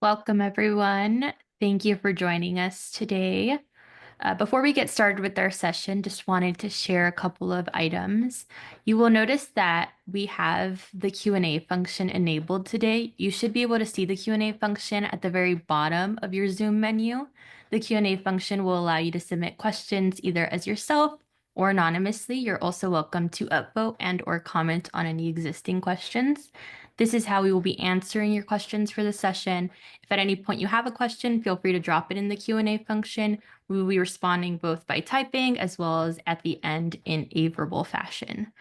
Welcome, everyone. Thank you for joining us today. Before we get started with our session, just wanted to share a couple of items. You will notice that we have the Q&A function enabled today. You should be able to see the Q&A function at the very bottom of your Zoom menu. The Q&A function will allow you to submit questions either as yourself or anonymously. You're also welcome to upvote and or comment on any existing questions. This is how we will be answering your questions for the session. If at any point you have a question, feel free to drop it in the Q&A function. We will be responding both by typing as well as at the end in a verbal fashion.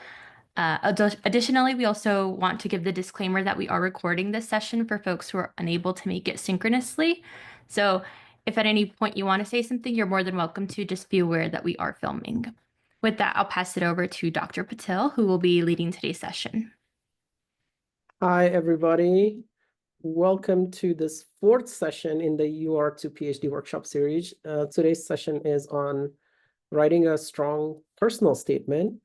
Additionally, we also want to give the disclaimer that we are recording this session for folks who are unable to make it synchronously. So if at any point you want to say something, you're more than welcome to. Just be aware that we are filming. With that, I'll pass it over to Dr. Patel, who will be leading today's session. Hi, everybody. Welcome to this fourth session in the UR to PhD workshop series. Today's session is on writing a strong personal statement.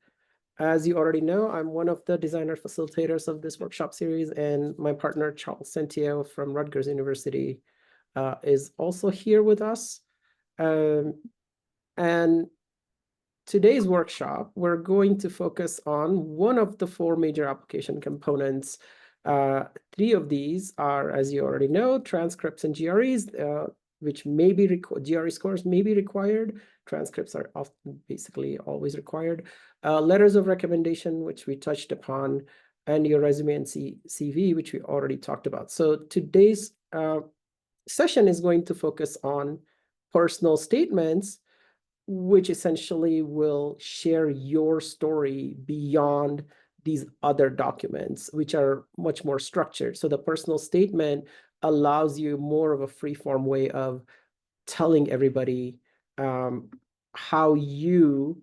As you already know, I'm one of the designer facilitators of this workshop series, and my partner, Charles Sentio from Rutgers University, is also here with us. And today's workshop, we're going to focus on one of the four major application components. Three of these are, as you already know, transcripts and GREs, which may be GRE scores may be required. Transcripts are often basically always required. Letters of recommendation, which we touched upon, and your resume and CV, which we already talked about. So today's session is going to focus on personal statements, which essentially will share your story beyond these other documents, which are much more structured. So the personal statement allows you more of a free-form way of telling everybody how you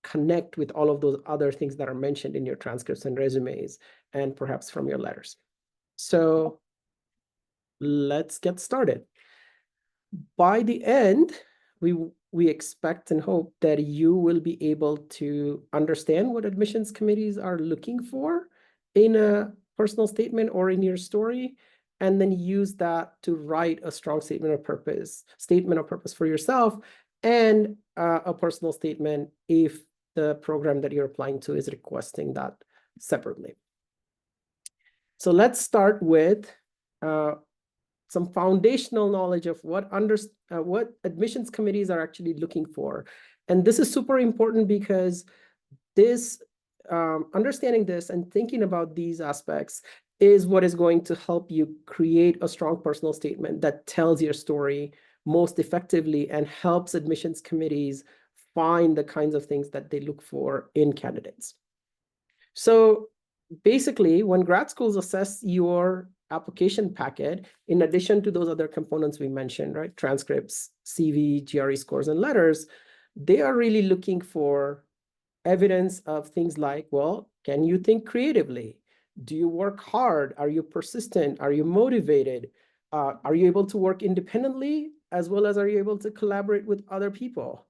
connect with all of those other things that are mentioned in your transcripts and resumes, and perhaps from your letters. So let's get started. By the end, we expect and hope that you will be able to understand what admissions committees are looking for in a personal statement or in your story, and then use that to write a strong statement of purpose for yourself, and a personal statement if the program that you're applying to is requesting that separately. So let's start with some foundational knowledge of what admissions committees are actually looking for. And this is super important because this understanding this and thinking about these aspects is what is going to help you create a strong personal statement that tells your story most effectively and helps admissions committees find the kinds of things that they look for in candidates. So basically, when grad schools assess your application packet, in addition to those other components we mentioned, right? Transcripts, CV, GRE scores, and letters, they are really looking for evidence of things like, well, can you think creatively? Do you work hard? Are you persistent? Are you motivated? Are you able to work independently, as well as are you able to collaborate with other people?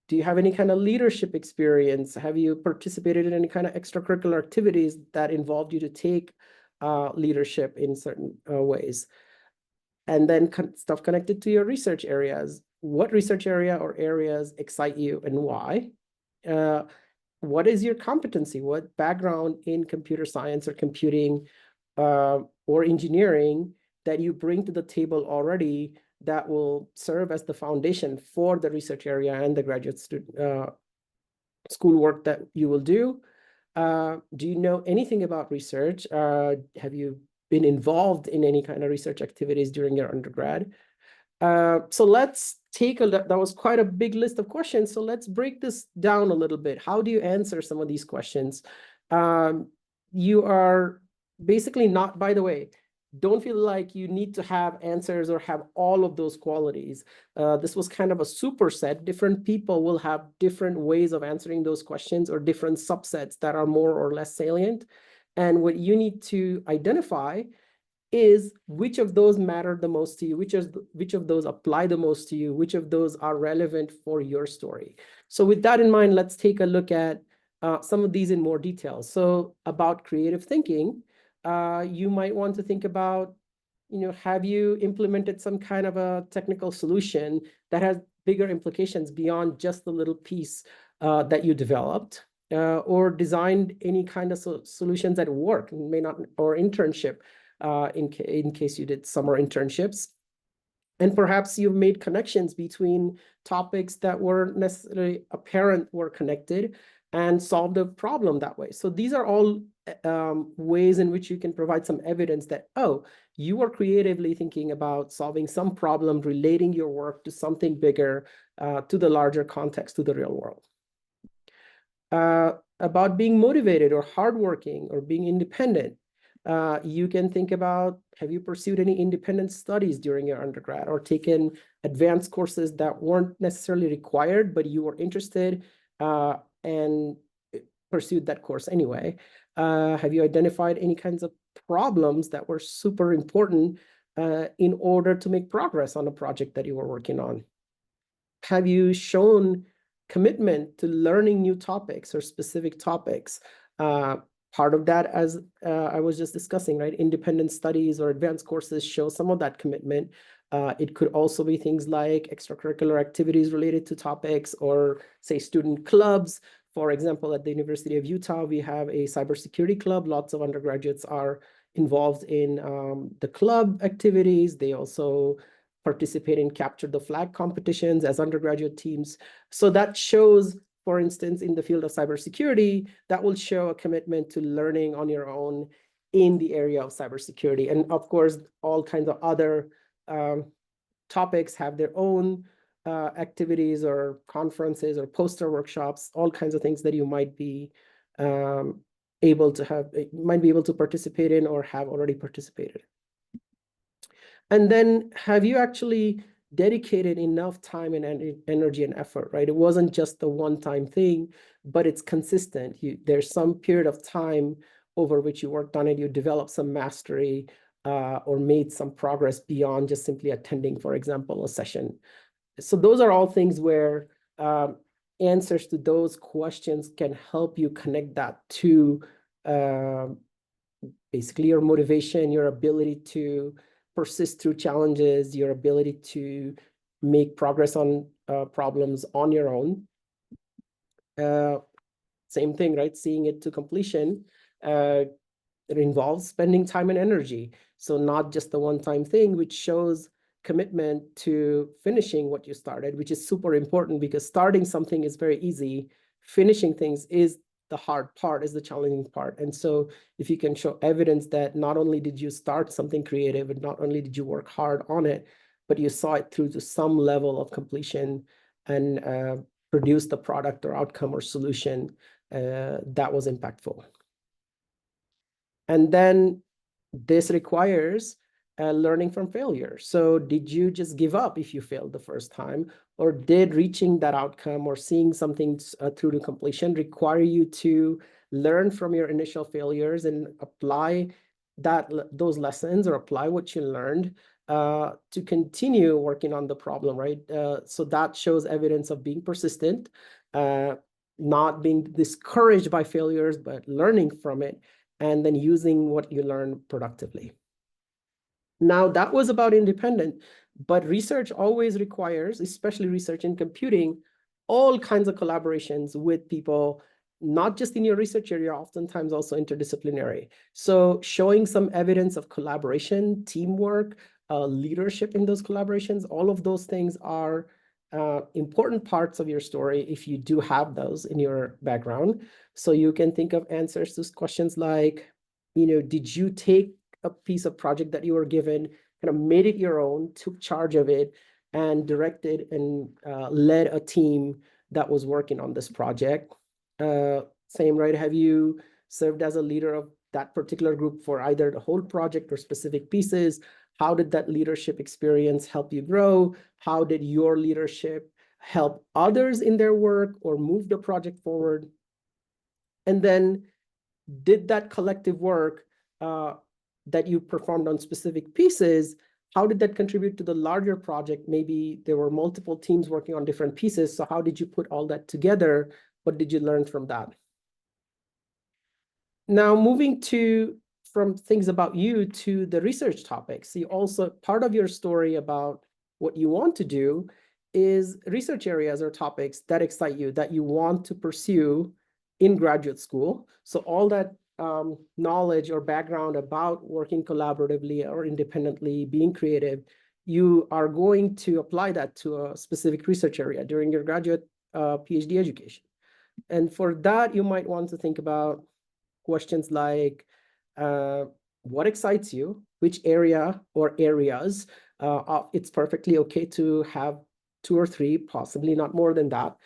Do you have any kind of leadership experience? Have you participated in any kind of extracurricular activities that involved you to take leadership in certain ways? And then stuff connected to your research areas. What research area or areas excite you and why? What is your competency? What background in computer science or computing or engineering that you bring to the table already that will serve as the foundation for the research area and the graduate school work that you will do? Do you know anything about research? Have you been involved in any kind of research activities during your undergrad? So let's take a look. That was quite a big list of questions. So let's break this down a little bit. How do you answer some of these questions? You are basically not, by the way, don't feel like you need to have answers or have all of those qualities. This was kind of a superset. Different people will have different ways of answering those questions or different subsets that are more or less salient. And what you need to identify is which of those matter the most to you, which of those apply the most to you, which of those are relevant for your story. So with that in mind, let's take a look at some of these in more detail. So about creative thinking, you might want to think about have you implemented some kind of a technical solution that has bigger implications beyond just the little piece that you developed, or designed any kind of solutions that work, may not, or internship, in case you did summer internships. And perhaps you've made connections between topics that weren't necessarily apparent were connected and solved a problem that way. So these are all ways in which you can provide some evidence that, oh, you are creatively thinking about solving some problem, relating your work to something bigger, to the larger context, to the real world. About being motivated or hardworking or being independent. You can think about, have you pursued any independent studies during your undergrad or taken advanced courses that weren't necessarily required, but you were interested and pursued that course anyway? Have you identified any kinds of problems that were super important in order to make progress on a project that you were working on? Have you shown commitment to learning new topics or specific topics? Part of that, as I was just discussing, right? Independent studies or advanced courses show some of that commitment. It could also be things like extracurricular activities related to topics, or say student clubs. For example, at the University of Utah, we have a cybersecurity club. Lots of undergraduates are involved in the club activities. They also participate in capture the flag competitions as undergraduate teams. So that shows, for instance, in the field of cybersecurity, that will show a commitment to learning on your own in the area of cybersecurity. And of course, all kinds of other topics have their own activities or conferences or poster workshops, all kinds of things that you might be able to participate in or have already participated. And then have you actually dedicated enough time and energy and effort, right? It wasn't just a one-time thing, but it's consistent. There's some period of time over which you worked on it, you developed some mastery, or made some progress beyond just simply attending, for example, a session. So those are all things where answers to those questions can help you connect that to basically your motivation, your ability to persist through challenges, your ability to make progress on problems on your own. Same thing, right? Seeing it to completion. It involves spending time and energy. So not just the one-time thing, which shows commitment to finishing what you started, which is super important, because starting something is very easy. Finishing things is the hard part, is the challenging part. And so if you can show evidence that not only did you start something creative and not only did you work hard on it, but you saw it through to some level of completion and produce the product or outcome or solution that was impactful. And then this requires learning from failure. So did you just give up if you failed the first time? Or did reaching that outcome or seeing something through to completion require you to learn from your initial failures and apply those lessons, or apply what you learned to continue working on the problem, right? So that shows evidence of being persistent, not being discouraged by failures, but learning from it, and then using what you learn productively. Now, that was about independent, but research always requires, especially research in computing, all kinds of collaborations with people, not just in your research area, oftentimes also interdisciplinary. So showing some evidence of collaboration, teamwork, leadership in those collaborations, all of those things are important parts of your story if you do have those in your background. So you can think of answers to questions like, did you take a piece of project that you were given, kind of made it your own, took charge of it, and directed and led a team that was working on this project? Same, right? Have you served as a leader of that particular group for either the whole project or specific pieces? How did that leadership experience help you grow? How did your leadership help others in their work or move the project forward? And then did that collective work that you performed on specific pieces, how did that contribute to the larger project? Maybe there were multiple teams working on different pieces. So how did you put all that together? What did you learn from that? Now, moving to from things about you to the research topics. You also, part of your story about what you want to do is research areas or topics that excite you, that you want to pursue in graduate school. So all that knowledge or background about working collaboratively or independently, being creative, you are going to apply that to a specific research area during your graduate PhD education. And for that, you might want to think about questions like, uh, what excites you, which area or areas. It's perfectly okay to have two or three, possibly not more than that,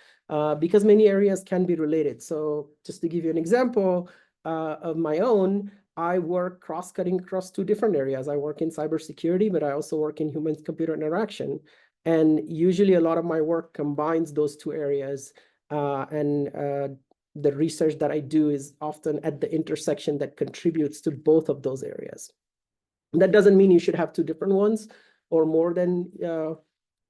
because many areas can be related. So just to give you an example of my own, I work cross-cutting across two different areas. I work in cybersecurity, but I also work in human-computer interaction. And usually a lot of my work combines those two areas. And the research that I do is often at the intersection that contributes to both of those areas. That doesn't mean you should have two different ones or more than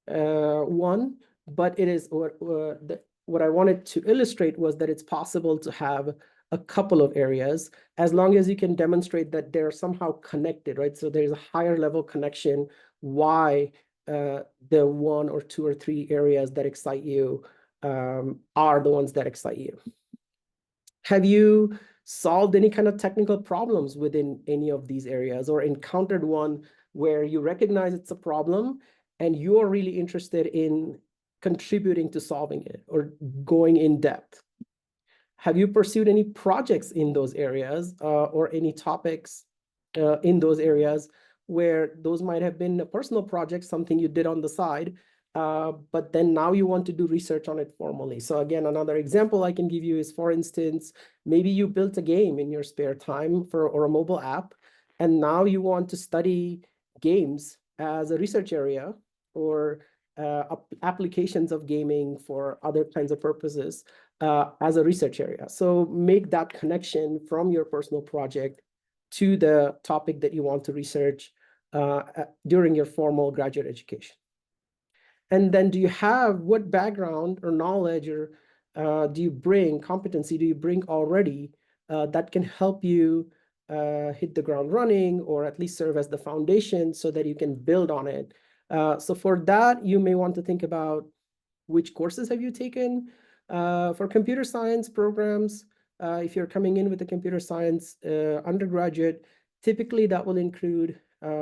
one, but it is what I wanted to illustrate was that it's possible to have a couple of areas as long as you can demonstrate that they're somehow connected, right? So there's a higher level connection why the one or two or three areas that excite you are the ones that excite you. Have you solved any kind of technical problems within any of these areas or encountered one where you recognize it's a problem and you are really interested in contributing to solving it or going in depth? Have you pursued any projects in those areas or any topics in those areas where those might have been a personal project, something you did on the side, but then now you want to do research on it formally? So again, another example I can give you is, for instance, maybe you built a game in your spare time or a mobile app, and now you want to study games as a research area or applications of gaming for other kinds of purposes as a research area. So make that connection from your personal project to the topic that you want to research during your formal graduate education. And then do you have, what background or knowledge or do you bring, competency do you bring already that can help you hit the ground running or at least serve as the foundation so that you can build on it? So for that, you may want to think about which courses have you taken for computer science programs. If you're coming in with a computer science undergraduate, typically that will include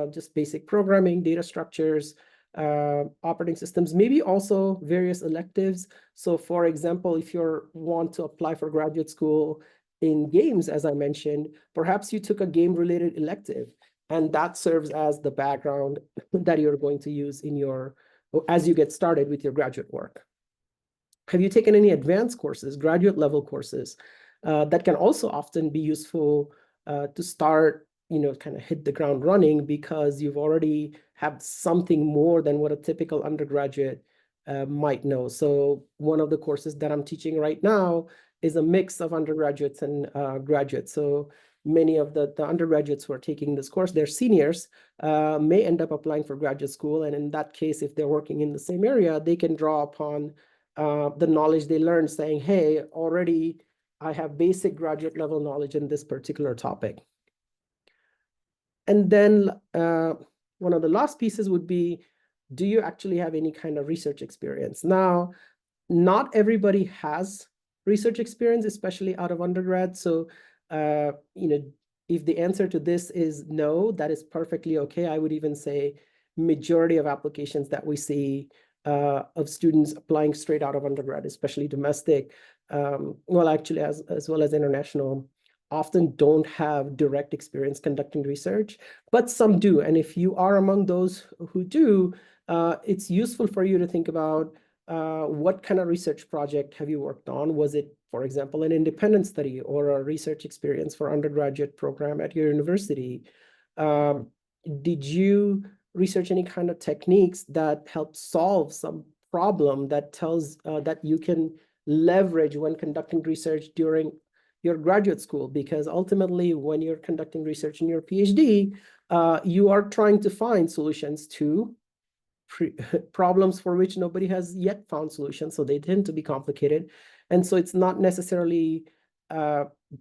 just basic programming, data structures, operating systems, maybe also various electives. So for example, if you want to apply for graduate school in games, as I mentioned, perhaps you took a game-related elective, and that serves as the background that you're going to use in your, as you get started with your graduate work. Have you taken any advanced courses, graduate level courses that can also often be useful to start, kind of hit the ground running because you've already have something more than what a typical undergraduate might know. So one of the courses that I'm teaching right now is a mix of undergraduates and graduates. So many of the undergraduates who are taking this course, they're seniors, may end up applying for graduate school. And in that case, if they're working in the same area, they can draw upon the knowledge they learned, saying, hey, already I have basic graduate level knowledge in this particular topic. And then one of the last pieces would be, do you actually have any kind of research experience? Now, not everybody has research experience, especially out of undergrad. So, if the answer to this is no, that is perfectly okay. I would even say majority of applications that we see of students applying straight out of undergrad, especially domestic, well, actually, as well as international, often don't have direct experience conducting research, but some do. And if you are among those who do, it's useful for you to think about what kind of research project have you worked on? Was it, for example, an independent study or a research experience for undergraduate program at your university? Did you research any kind of techniques that help solve some problem that tells that you can leverage when conducting research during your graduate school? Because ultimately, when you're conducting research in your PhD, you are trying to find solutions to problems for which nobody has yet found solutions. So they tend to be complicated. And so it's not necessarily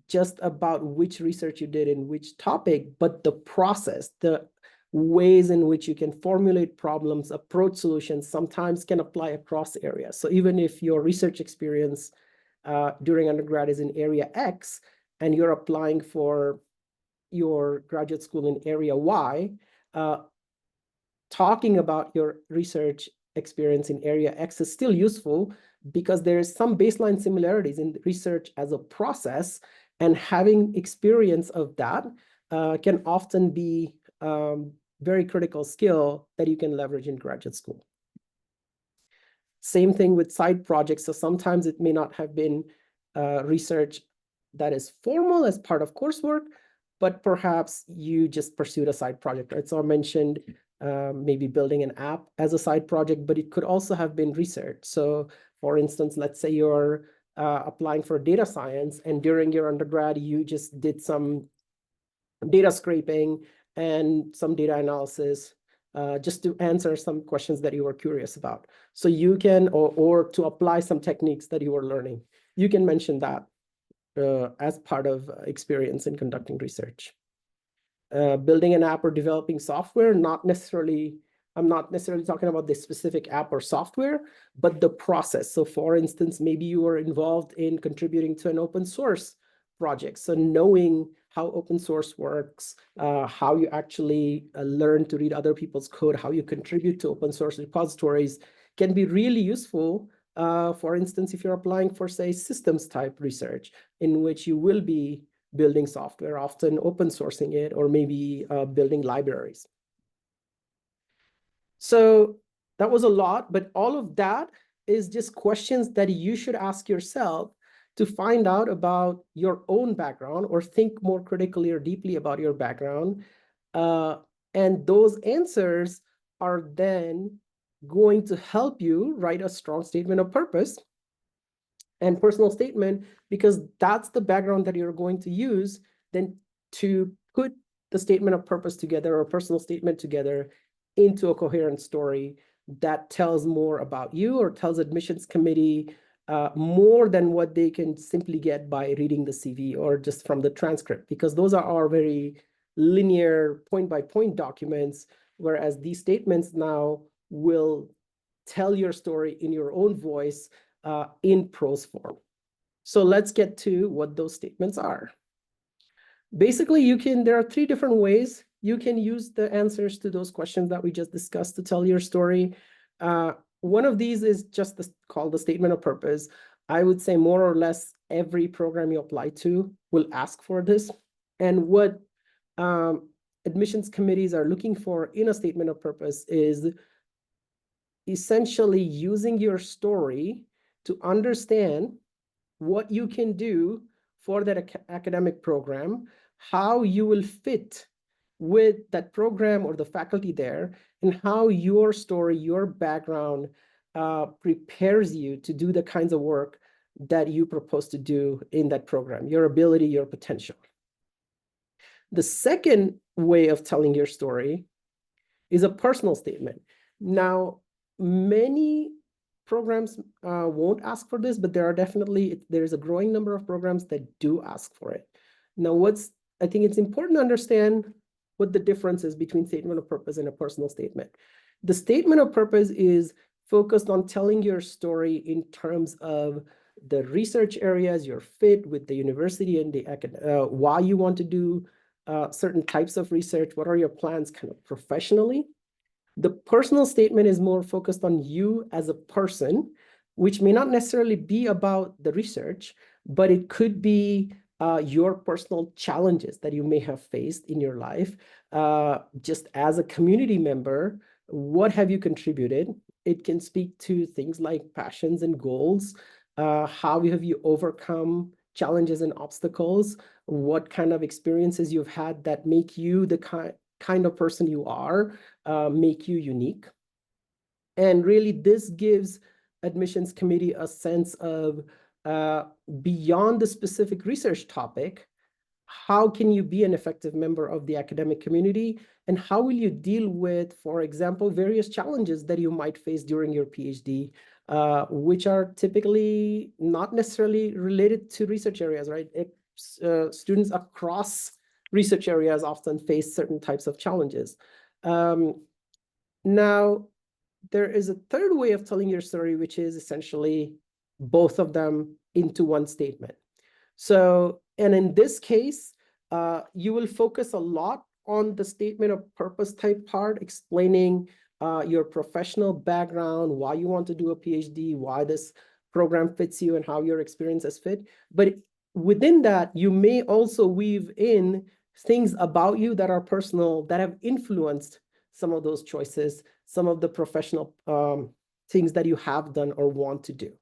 just about which research you did in which topic, but the process, the ways in which you can formulate problems, approach solutions, sometimes can apply across areas. So even if your research experience during undergrad is in area X, and you're applying for your graduate school in area Y, talking about your research experience in area X is still useful because there's some baseline similarities in research as a process, and having experience of that can often be very critical skill that you can leverage in graduate school. Same thing with side projects. So sometimes it may not have been research that is formal as part of coursework, but perhaps you just pursued a side project, right? So I mentioned maybe building an app as a side project, but it could also have been research. So for instance, let's say you're applying for data science, and during your undergrad, you just did some data scraping and some data analysis just to answer some questions that you were curious about. So you can, or to apply some techniques that you were learning, you can mention that as part of experience in conducting research. Building an app or developing software, I'm not necessarily talking about the specific app or software, but the process. So for instance, maybe you were involved in contributing to an open source project. So knowing how open source works, how you actually learn to read other people's code, how you contribute to open source repositories can be really useful. For instance, if you're applying for, say, systems type research, in which you will be building software, often open sourcing it, or maybe building libraries. So that was a lot, but all of that is just questions that you should ask yourself to find out about your own background, or think more critically or deeply about your background. And those answers are then going to help you write a strong statement of purpose and personal statement, because that's the background that you're going to use then to put the statement of purpose together, or personal statement together, into a coherent story that tells more about you, or tells admissions committee more than what they can simply get by reading the CV or just from the transcript, because those are our very linear point-by-point documents, whereas these statements now will tell your story in your own voice in prose form. So let's get to what those statements are. Basically, there are three different ways you can use the answers to those questions that we just discussed to tell your story. One of these is just called the statement of purpose. I would say more or less every program you apply to will ask for this. And what admissions committees are looking for in a statement of purpose is essentially using your story to understand what you can do for that academic program, how you will fit with that program or the faculty there, and how your story, your background prepares you to do the kinds of work that you propose to do in that program, your ability, your potential. The second way of telling your story is a personal statement. Now, many programs won't ask for this, but there's a growing number of programs that do ask for it. Now, I think it's important to understand what the difference is between statement of purpose and a personal statement. The statement of purpose is focused on telling your story in terms of the research areas, your fit with the university, and why you want to do certain types of research, what are your plans kind of professionally. The personal statement is more focused on you as a person, which may not necessarily be about the research, but it could be your personal challenges that you may have faced in your life. Just as a community member, what have you contributed? It can speak to things like passions and goals. How have you overcome challenges and obstacles? What kind of experiences you've had that make you the kind of person you are, make you unique. And really, this gives admissions committee a sense of beyond the specific research topic, how can you be an effective member of the academic community? And how will you deal with, for example, various challenges that you might face during your PhD, which are typically not necessarily related to research areas, right? students across research areas often face certain types of challenges. Now, there is a third way of telling your story, which is essentially both of them into one statement. So, and in this case, you will focus a lot on the statement of purpose type part, explaining your professional background, why you want to do a PhD, why this program fits you, and how your experiences fit. But within that, you may also weave in things about you that are personal, that have influenced some of those choices, some of the professional things that you have done or want to do.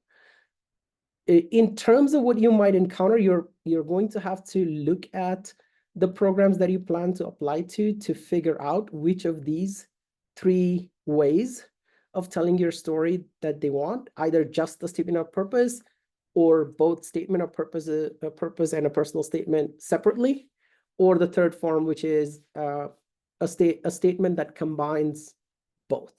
In terms of what you might encounter, you're going to have to look at the programs that you plan to apply to figure out which of these three ways of telling your story that they want, either just the statement of purpose or both statement of purpose, a purpose and a personal statement separately, or the third form, which is a statement that combines both.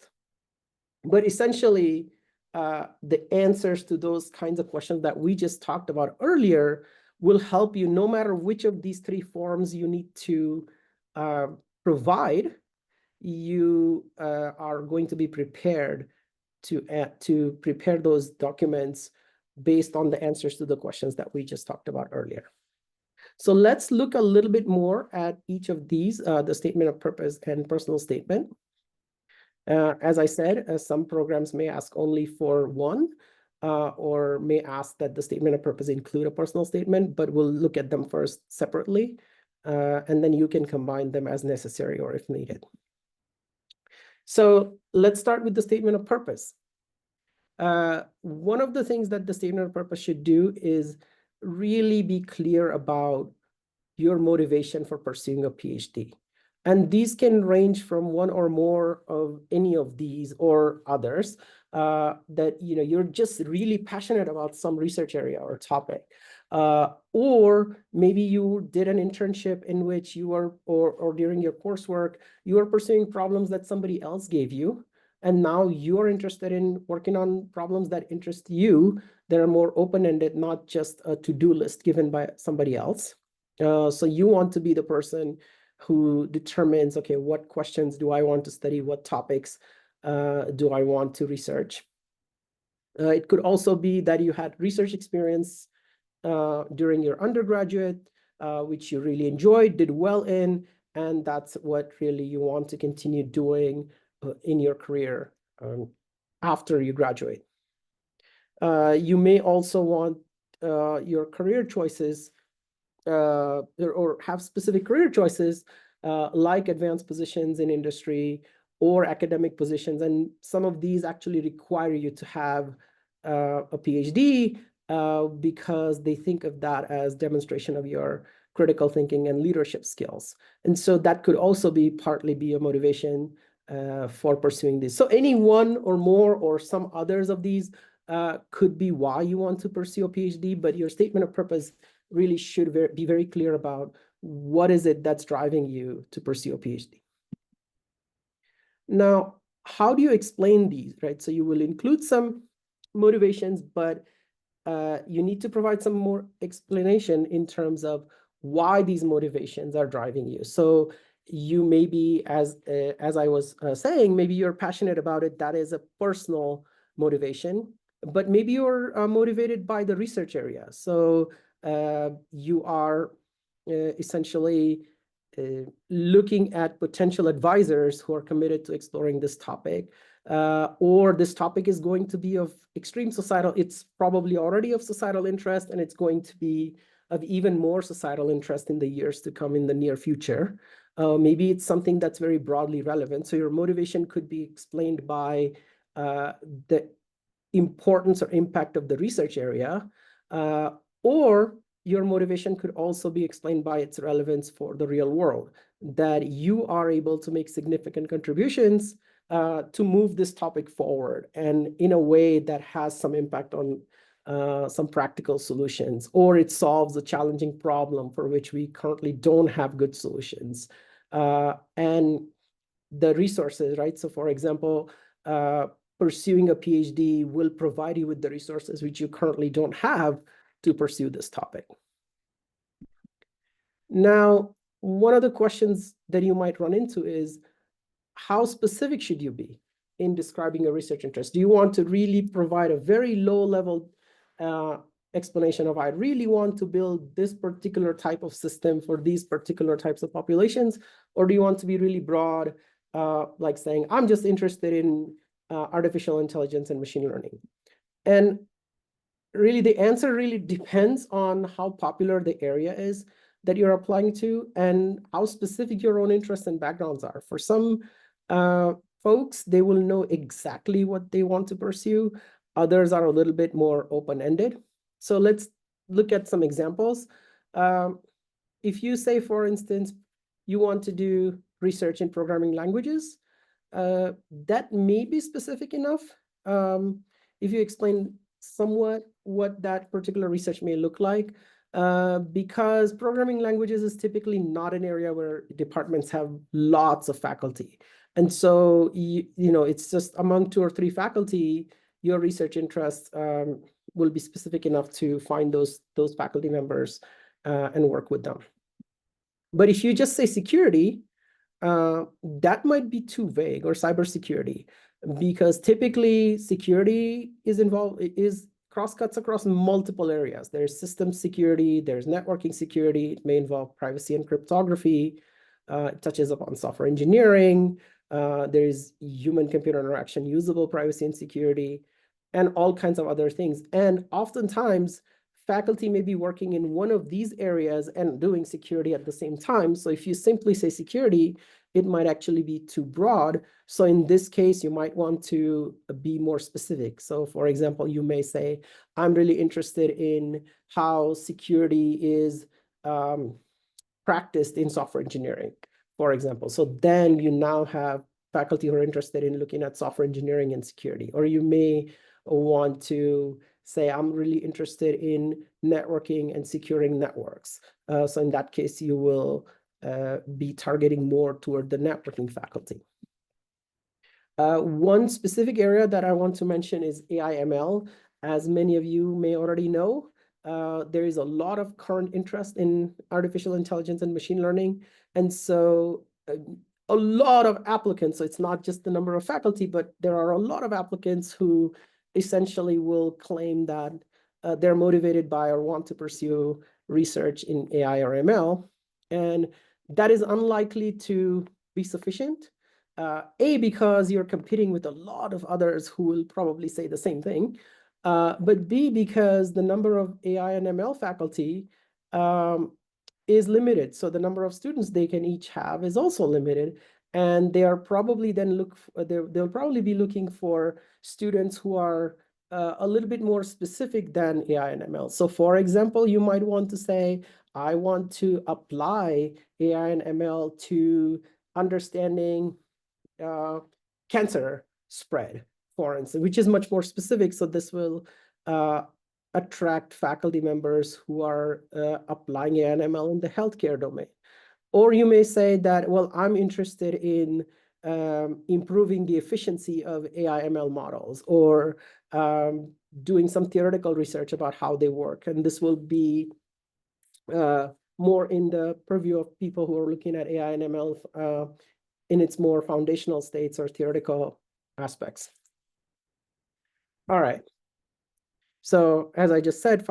But essentially, the answers to those kinds of questions that we just talked about earlier will help you no matter which of these three forms you need to provide. You are going to be prepared to prepare those documents based on the answers to the questions that we just talked about earlier. So let's look a little bit more at each of these, the statement of purpose and personal statement. As I said, some programs may ask only for one, or may ask that the statement of purpose include a personal statement, but we'll look at them first separately, and then you can combine them as necessary or if needed. So let's start with the statement of purpose. One of the things that the statement of purpose should do is really be clear about your motivation for pursuing a PhD. And these can range from one or more of any of these or others, that you're just really passionate about some research area or topic. Or maybe you did an internship in which you are, or during your coursework, you are pursuing problems that somebody else gave you. And now you're interested in working on problems that interest you, that are more open-ended, not just a to-do list given by somebody else. So you want to be the person who determines, okay, what questions do I want to study? What topics do I want to research? It could also be that you had research experience during your undergraduate, which you really enjoyed, did well in, and that's what really you want to continue doing in your career after you graduate. You may also want your career choices or have specific career choices like advanced positions in industry or academic positions. And some of these actually require you to have a PhD because they think of that as demonstration of your critical thinking and leadership skills. And so that could also be partly be a motivation for pursuing this. So any one or more or some others of these could be why you want to pursue a PhD, but your statement of purpose really should be very clear about what is it that's driving you to pursue a PhD. Now, how do you explain these, right? So you will include some motivations, but you need to provide some more explanation in terms of why these motivations are driving you. So you may be, as I was saying, maybe you're passionate about it. That is a personal motivation, but maybe you're motivated by the research area. So you are essentially looking at potential advisors who are committed to exploring this topic, or this topic is going to be of extreme societal, it's probably already of societal interest, and it's going to be of even more societal interest in the years to come in the near future. Maybe it's something that's very broadly relevant. So your motivation could be explained by the importance or impact of the research area, or your motivation could also be explained by its relevance for the real world, that you are able to make significant contributions to move this topic forward and in a way that has some impact on some practical solutions, or it solves a challenging problem for which we currently don't have good solutions. And the resources, right? So for example, pursuing a PhD will provide you with the resources which you currently don't have to pursue this topic. Now, one of the questions that you might run into is, how specific should you be in describing a research interest? Do you want to really provide a very low level explanation of, I really want to build this particular type of system for these particular types of populations? Or do you want to be really broad, like saying, I'm just interested in artificial intelligence and machine learning? And really, the answer really depends on how popular the area is that you're applying to and how specific your own interests and backgrounds are. For some folks, they will know exactly what they want to pursue. Others are a little bit more open-ended. So let's look at some examples. If you say, for instance, you want to do research in programming languages, that may be specific enough. If you explain somewhat what that particular research may look like, because programming languages is typically not an area where departments have lots of faculty. And so, it's just among 2 or 3 faculty, your research interests will be specific enough to find those faculty members and work with them. But if you just say security, that might be too vague, or cybersecurity, because typically security is cross-cuts across multiple areas. There's system security, there's networking security, it may involve privacy and cryptography, it touches upon software engineering, there's human-computer interaction, usable privacy and security, and all kinds of other things. And oftentimes, faculty may be working in one of these areas and doing security at the same time. So if you simply say security, it might actually be too broad. So in this case, you might want to be more specific. So for example, you may say, I'm really interested in how security is practiced in software engineering, for example. So then you now have faculty who are interested in looking at software engineering and security. Or you may want to say, I'm really interested in networking and securing networks. So in that case, you will be targeting more toward the networking faculty. One specific area that I want to mention is AI/ML. As many of you may already know, there is a lot of current interest in artificial intelligence and machine learning. And so a lot of applicants, so it's not just the number of faculty, but there are a lot of applicants who essentially will claim that they're motivated by or want to pursue research in AI or ML. And that is unlikely to be sufficient. A, because you're competing with a lot of others who will probably say the same thing. But B, because the number of AI and ML faculty is limited. So the number of students they can each have is also limited. And they are probably then they'll probably be looking for students who are a little bit more specific than AI and ML. So for example, you might want to say, I want to apply AI and ML to understanding cancer spread, for instance, which is much more specific. So this will attract faculty members who are applying AI and ML in the healthcare domain. Or you may say that, well, I'm interested in improving the efficiency of AI ML models, or doing some theoretical research about how they work. And this will be more in the purview of people who are looking at AI and ML in its more foundational states or theoretical aspects. All right. So as I just said,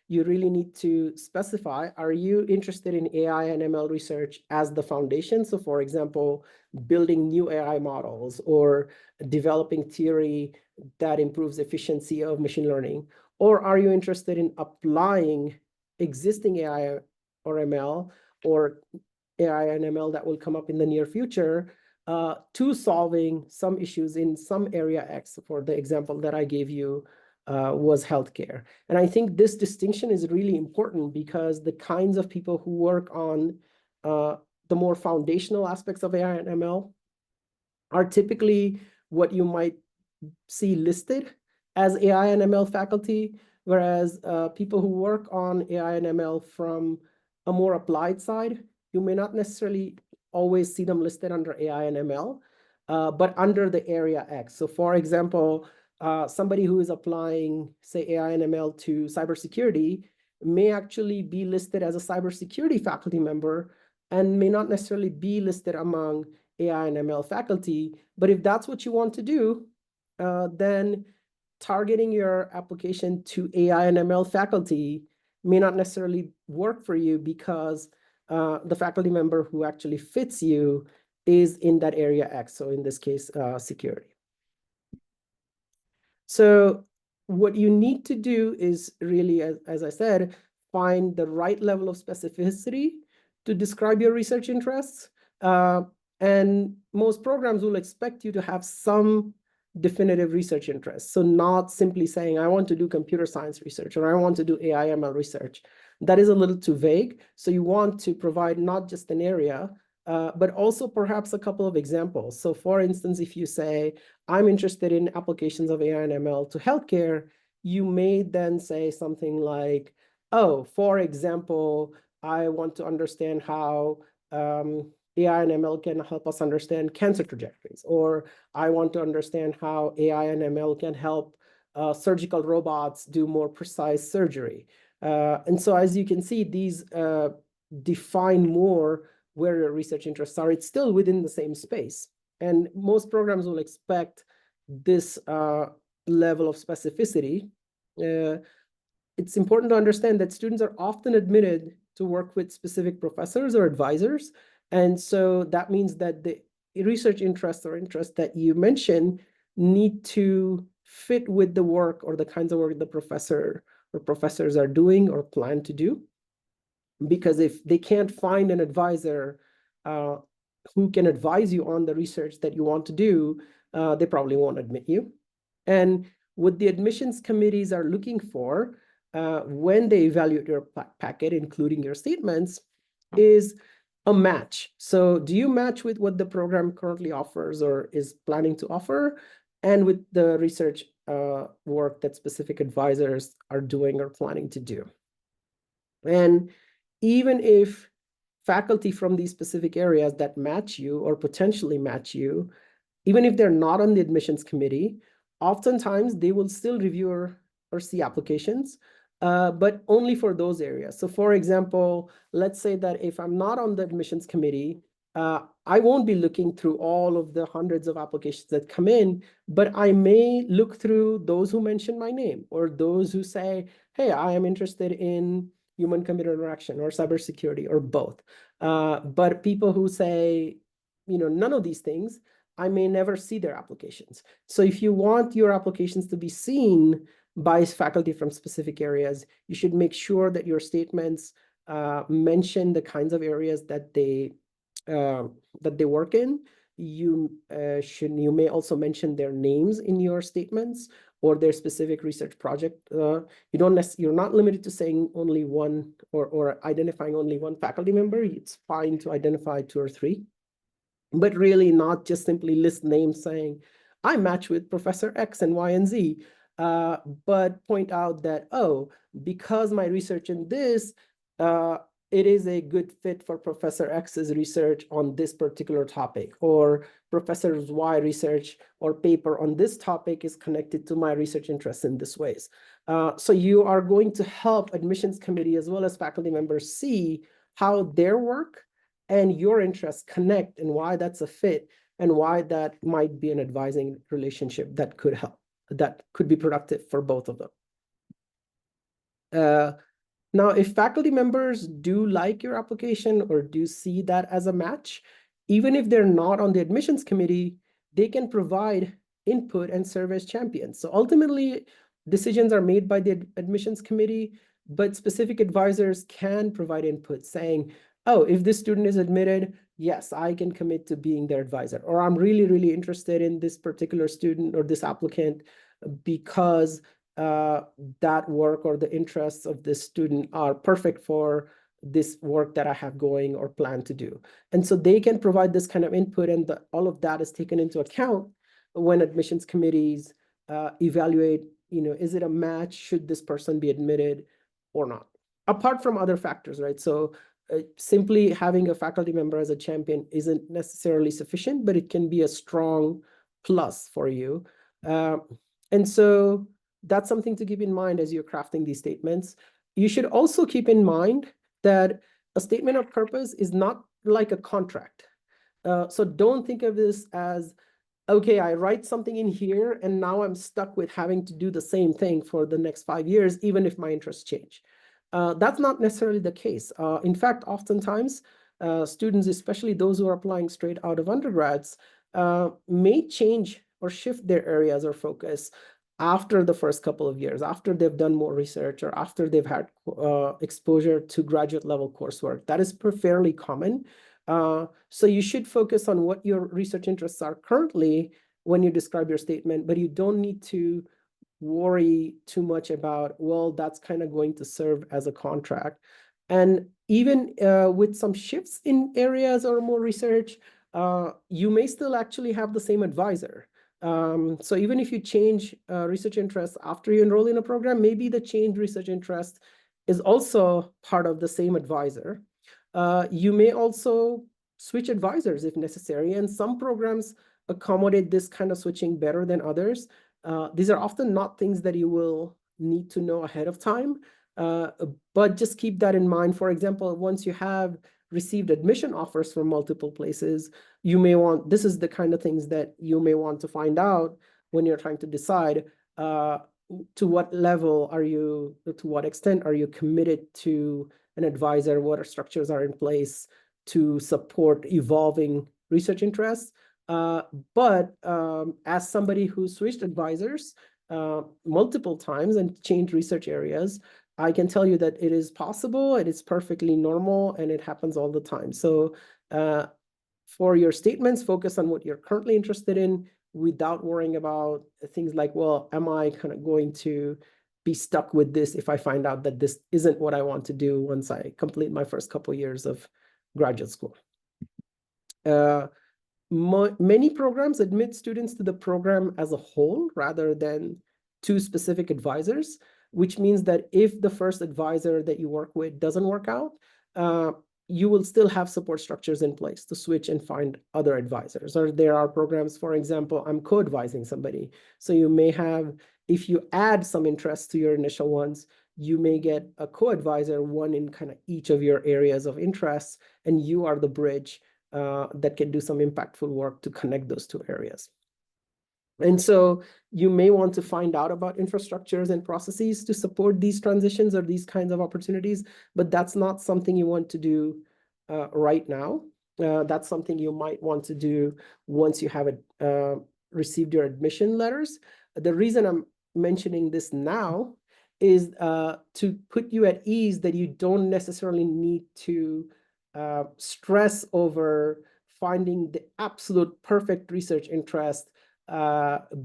you really need to specify, are you interested in AI and ML research as the foundation? So for example, building new AI models or developing theory that improves efficiency of machine learning? Or are you interested in applying existing AI or ML, or AI and ML that will come up in the near future to solving some issues in some area X? For the example that I gave you, was healthcare. And I think this distinction is really important, because the kinds of people who work on the more foundational aspects of AI and ML are typically what you might see listed as AI and ML faculty, whereas people who work on AI and ML from a more applied side, you may not necessarily always see them listed under AI and ML, but under the area X. So for example, somebody who is applying, say, AI and ML to cybersecurity may actually be listed as a cybersecurity faculty member and may not necessarily be listed among AI and ML faculty. But if that's what you want to do, then targeting your application to AI and ML faculty may not necessarily work for you because the faculty member who actually fits you is in that area X. So in this case, security. So what you need to do is really, as I said, find the right level of specificity to describe your research interests. And most programs will expect you to have some definitive research interests. So not simply saying, I want to do computer science research or I want to do AI ML research. That is a little too vague. So you want to provide not just an area, but also perhaps a couple of examples. So for instance, if you say, I'm interested in applications of AI and ML to healthcare, you may then say something like, oh, for example, I want to understand how AI and ML can help us understand cancer trajectories, or I want to understand how AI and ML can help surgical robots do more precise surgery. And so as you can see, these define more where your research interests are. It's still within the same space. And most programs will expect this level of specificity. It's important to understand that students are often admitted to work with specific professors or advisors. And so that means that the research interests or interests that you mention need to fit with the work or the kinds of work the professor or professors are doing or plan to do. Because if they can't find an advisor who can advise you on the research that you want to do, they probably won't admit you. And what the admissions committees are looking for when they evaluate your packet, including your statements, is a match. So do you match with what the program currently offers or is planning to offer, and with the research work that specific advisors are doing or planning to do? And even if faculty from these specific areas that match you or potentially match you, even if they're not on the admissions committee, oftentimes they will still review or see applications, but only for those areas. So for example, let's say that if I'm not on the admissions committee, I won't be looking through all of the hundreds of applications that come in, but I may look through those who mention my name or those who say, hey, I am interested in human-computer interaction or cybersecurity or both. But people who say, none of these things, I may never see their applications. So if you want your applications to be seen by faculty from specific areas, you should make sure that your statements mention the kinds of areas that they work in. You may also mention their names in your statements or their specific research project. You're not limited to saying only one or identifying only one faculty member. It's fine to identify two or three, but really not just simply list names saying, I match with Professor X and Y and Z, but point out that, oh, because my research in this, it is a good fit for Professor X's research on this particular topic, or Professor Y research or paper on this topic is connected to my research interests in this ways. So you are going to help admissions committee as well as faculty members see how their work and your interests connect and why that's a fit and why that might be an advising relationship that could help, that could be productive for both of them. Now, if faculty members do like your application or do see that as a match, even if they're not on the admissions committee, they can provide input and serve as champions. So ultimately, decisions are made by the admissions committee, but specific advisors can provide input saying, oh, if this student is admitted, yes, I can commit to being their advisor. Or I'm really, really interested in this particular student or this applicant because that work or the interests of this student are perfect for this work that I have going or plan to do. And so they can provide this kind of input, and all of that is taken into account when admissions committees evaluate, is it a match? Should this person be admitted or not? Apart from other factors, right? So simply having a faculty member as a champion isn't necessarily sufficient, but it can be a strong plus for you. And so that's something to keep in mind as you're crafting these statements. you should also keep in mind that a statement of purpose is not like a contract. So don't think of this as, okay, I write something in here and now I'm stuck with having to do the same thing for the next 5 years, even if my interests change. That's not necessarily the case. In fact, oftentimes, students, especially those who are applying straight out of undergrads, may change or shift their areas or focus after the first couple of years, after they've done more research or after they've had exposure to graduate level coursework. That is fairly common. So you should focus on what your research interests are currently when you describe your statement, but you don't need to worry too much about, well, that's kind of going to serve as a contract. And even with some shifts in areas or more research, you may still actually have the same advisor. So even if you change research interests after you enroll in a program, maybe the change research interest is also part of the same advisor. You may also switch advisors if necessary, and some programs accommodate this kind of switching better than others. These are often not things that you will need to know ahead of time, uh, but just keep that in mind. For example, once you have received admission offers from multiple places, you may want, this is the kind of things that you may want to find out when you're trying to decide to what level are you, to what extent are you committed to an advisor, what structures are in place to support evolving research interests. Uh, but as somebody who switched advisors multiple times and changed research areas, I can tell you that it is possible, it is perfectly normal, and it happens all the time. So for your statements, focus on what you're currently interested in without worrying about things like, well, am I kind of going to be stuck with this if I find out that this isn't what I want to do once I complete my first couple of years of graduate school. Many programs admit students to the program as a whole rather than to specific advisors, which means that if the first advisor that you work with doesn't work out, you will still have support structures in place to switch and find other advisors. Or there are programs, for example, I'm co-advising somebody. So you may have, if you add some interest to your initial ones, you may get a co-advisor, one in kind of each of your areas of interest, and you are the bridge that can do some impactful work to connect those two areas. And so you may want to find out about infrastructures and processes to support these transitions or these kinds of opportunities, but that's not something you want to do right now. That's something you might want to do once you have received your admission letters. The reason I'm mentioning this now is to put you at ease that you don't necessarily need to stress over finding the absolute perfect research interest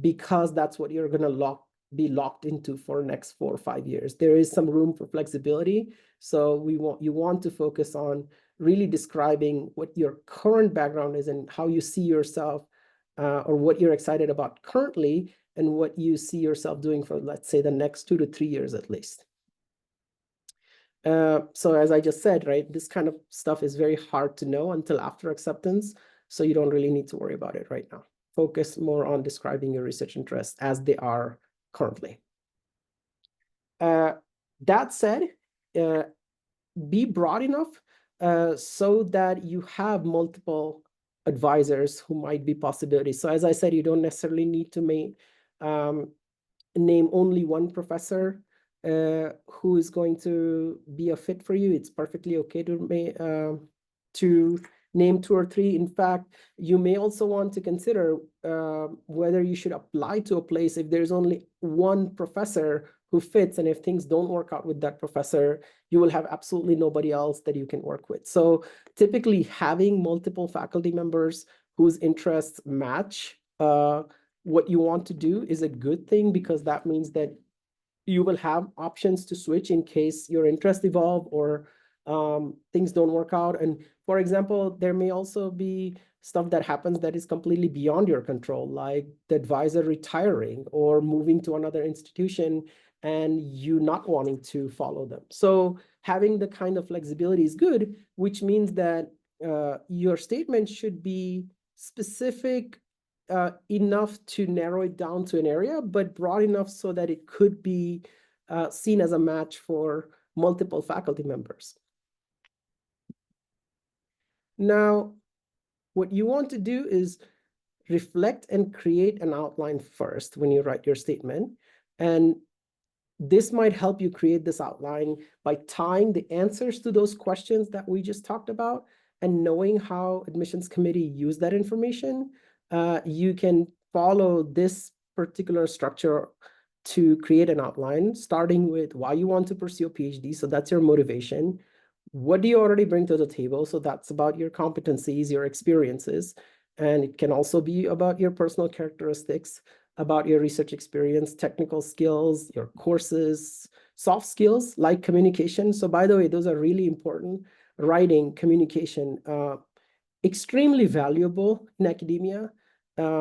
because that's what you're going to be locked into for the next 4 or 5 years. There is some room for flexibility. So you want to focus on really describing what your current background is and how you see yourself or what you're excited about currently and what you see yourself doing for, let's say, the next 2 to 3 years at least. So as I just said, right, this kind of stuff is very hard to know until after acceptance. So you don't really need to worry about it right now. Focus more on describing your research interests as they are currently. That said, be broad enough so that you have multiple advisors who might be possibilities. So as I said, you don't necessarily need to name only one professor who is going to be a fit for you. It's perfectly okay to name 2 or 3. In fact, you may also want to consider whether you should apply to a place if there's only one professor who fits, and if things don't work out with that professor, you will have absolutely nobody else that you can work with. So typically having multiple faculty members whose interests match what you want to do is a good thing, because that means that you will have options to switch in case your interests evolve or things don't work out. And for example, there may also be stuff that happens that is completely beyond your control, like the advisor retiring or moving to another institution and you not wanting to follow them. So having the kind of flexibility is good, which means that your statement should be specific enough to narrow it down to an area, but broad enough so that it could be seen as a match for multiple faculty members. Now, what you want to do is reflect and create an outline first when you write your statement. And this might help you create this outline by tying the answers to those questions that we just talked about and knowing how admissions committee use that information. You can follow this particular structure to create an outline, starting with why you want to pursue a PhD. So that's your motivation. What do you already bring to the table? So that's about your competencies, your experiences, and it can also be about your personal characteristics, about your research experience, technical skills, your courses, soft skills like communication. So by the way, those are really important. Writing, communication, extremely valuable in academia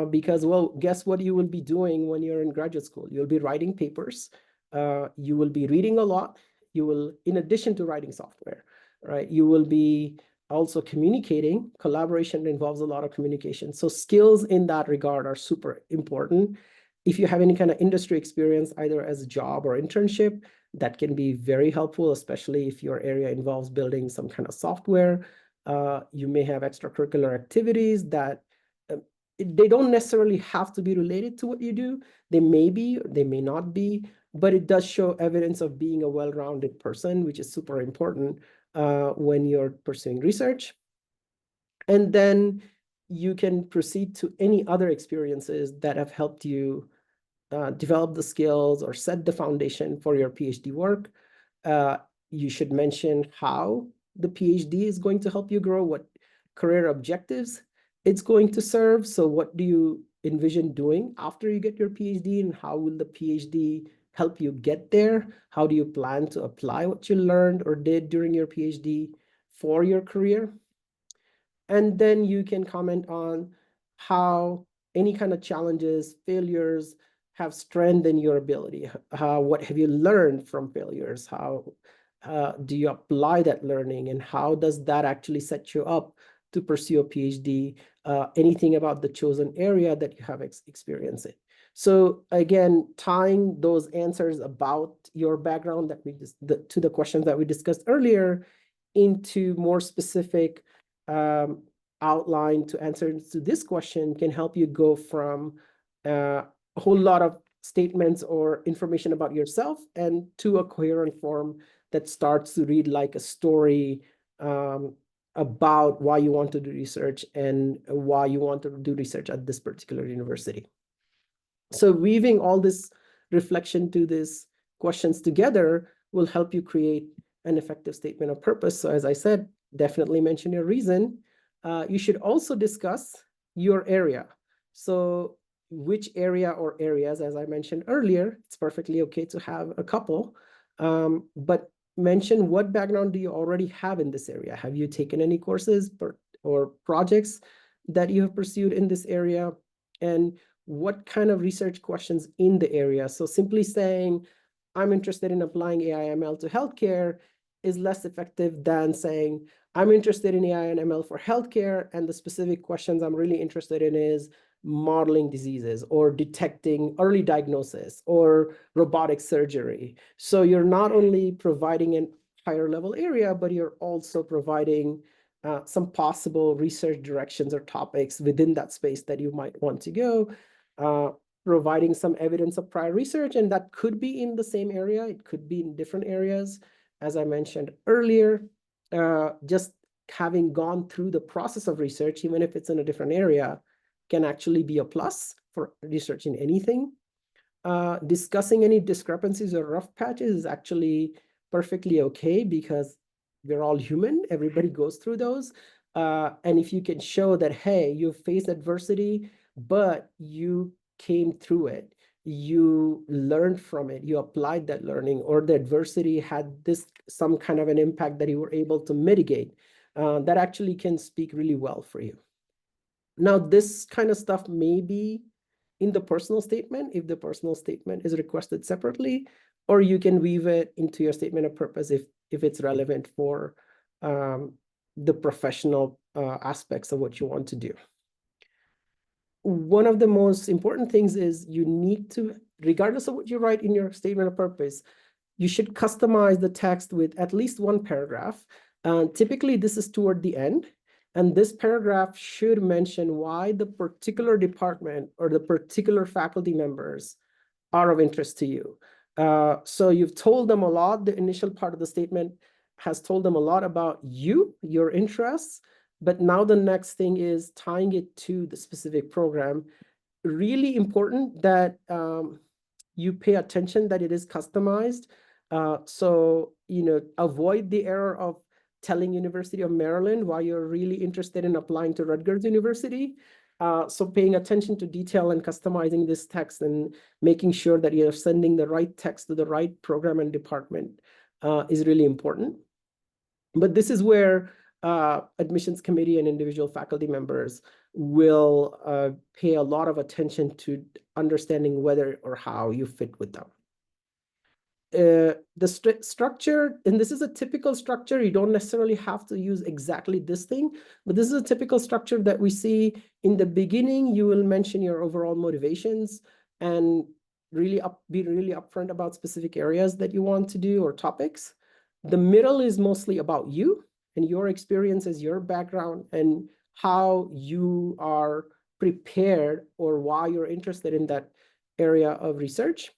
because, well, guess what you will be doing when you're in graduate school? You'll be writing papers. You will be reading a lot. You will, in addition to writing software, right? You will be also communicating. Collaboration involves a lot of communication. So skills in that regard are super important. If you have any kind of industry experience, either as a job or internship, that can be very helpful, especially if your area involves building some kind of software. You may have extracurricular activities that they don't necessarily have to be related to what you do. They may be, they may not be, but it does show evidence of being a well-rounded person, which is super important when you're pursuing research. And then you can proceed to any other experiences that have helped you develop the skills or set the foundation for your PhD work. You should mention how the PhD is going to help you grow, what career objectives it's going to serve. So what do you envision doing after you get your PhD, and how will the PhD help you get there? How do you plan to apply what you learned or did during your PhD for your career? And then you can comment on how any kind of challenges, failures have strengthened your ability. What have you learned from failures? How do you apply that learning, and how does that actually set you up to pursue a PhD? Anything about the chosen area that you have experience in. So again, tying those answers about your background that we just to the questions that we discussed earlier into more specific outline to answer to this question can help you go from a whole lot of statements or information about yourself and to a coherent form that starts to read like a story about why you want to do research and why you want to do research at this particular university. So weaving all this reflection to these questions together will help you create an effective statement of purpose. So as I said, definitely mention your reason. You should also discuss your area. So which area or areas, as I mentioned earlier, it's perfectly okay to have a couple, but mention what background do you already have in this area? Have you taken any courses or projects that you have pursued in this area? And what kind of research questions in the area? So simply saying, I'm interested in applying AI/ML to healthcare is less effective than saying, I'm interested in AI and ML for healthcare, and the specific questions I'm really interested in is modeling diseases or detecting early diagnosis or robotic surgery. So you're not only providing a higher level area, but you're also providing some possible research directions or topics within that space that you might want to go, providing some evidence of prior research, and that could be in the same area, it could be in different areas. As I mentioned earlier, just having gone through the process of research, even if it's in a different area, can actually be a plus for researching anything. Discussing any discrepancies or rough patches is actually perfectly okay because we're all human. Everybody goes through those. And if you can show that, hey, you faced adversity, but you came through it, you learned from it, you applied that learning, or the adversity had some kind of an impact that you were able to mitigate, that actually can speak really well for you. Now, this kind of stuff may be in the personal statement if the personal statement is requested separately, or you can weave it into your statement of purpose if it's relevant for the professional aspects of what you want to do. One of the most important things is you need to, regardless of what you write in your statement of purpose, you should customize the text with at least one paragraph. Typically, this is toward the end. And this paragraph should mention why the particular department or the particular faculty members are of interest to you. So you've told them a lot. The initial part of the statement has told them a lot about you, your interests, but now the next thing is tying it to the specific program. Really important that you pay attention that it is customized. So, avoid the error of telling University of Maryland why you're really interested in applying to Rutgers University. So paying attention to detail and customizing this text and making sure that you're sending the right text to the right program and department is really important. But this is where admissions committee and individual faculty members will pay a lot of attention to understanding whether or how you fit with them. The structure, and this is a typical structure, you don't necessarily have to use exactly this thing, but this is a typical structure that we see. In the beginning, you will mention your overall motivations and be really upfront about specific areas that you want to do or topics. The middle is mostly about you and your experiences, your background, and how you are prepared or why you're interested in that area of research.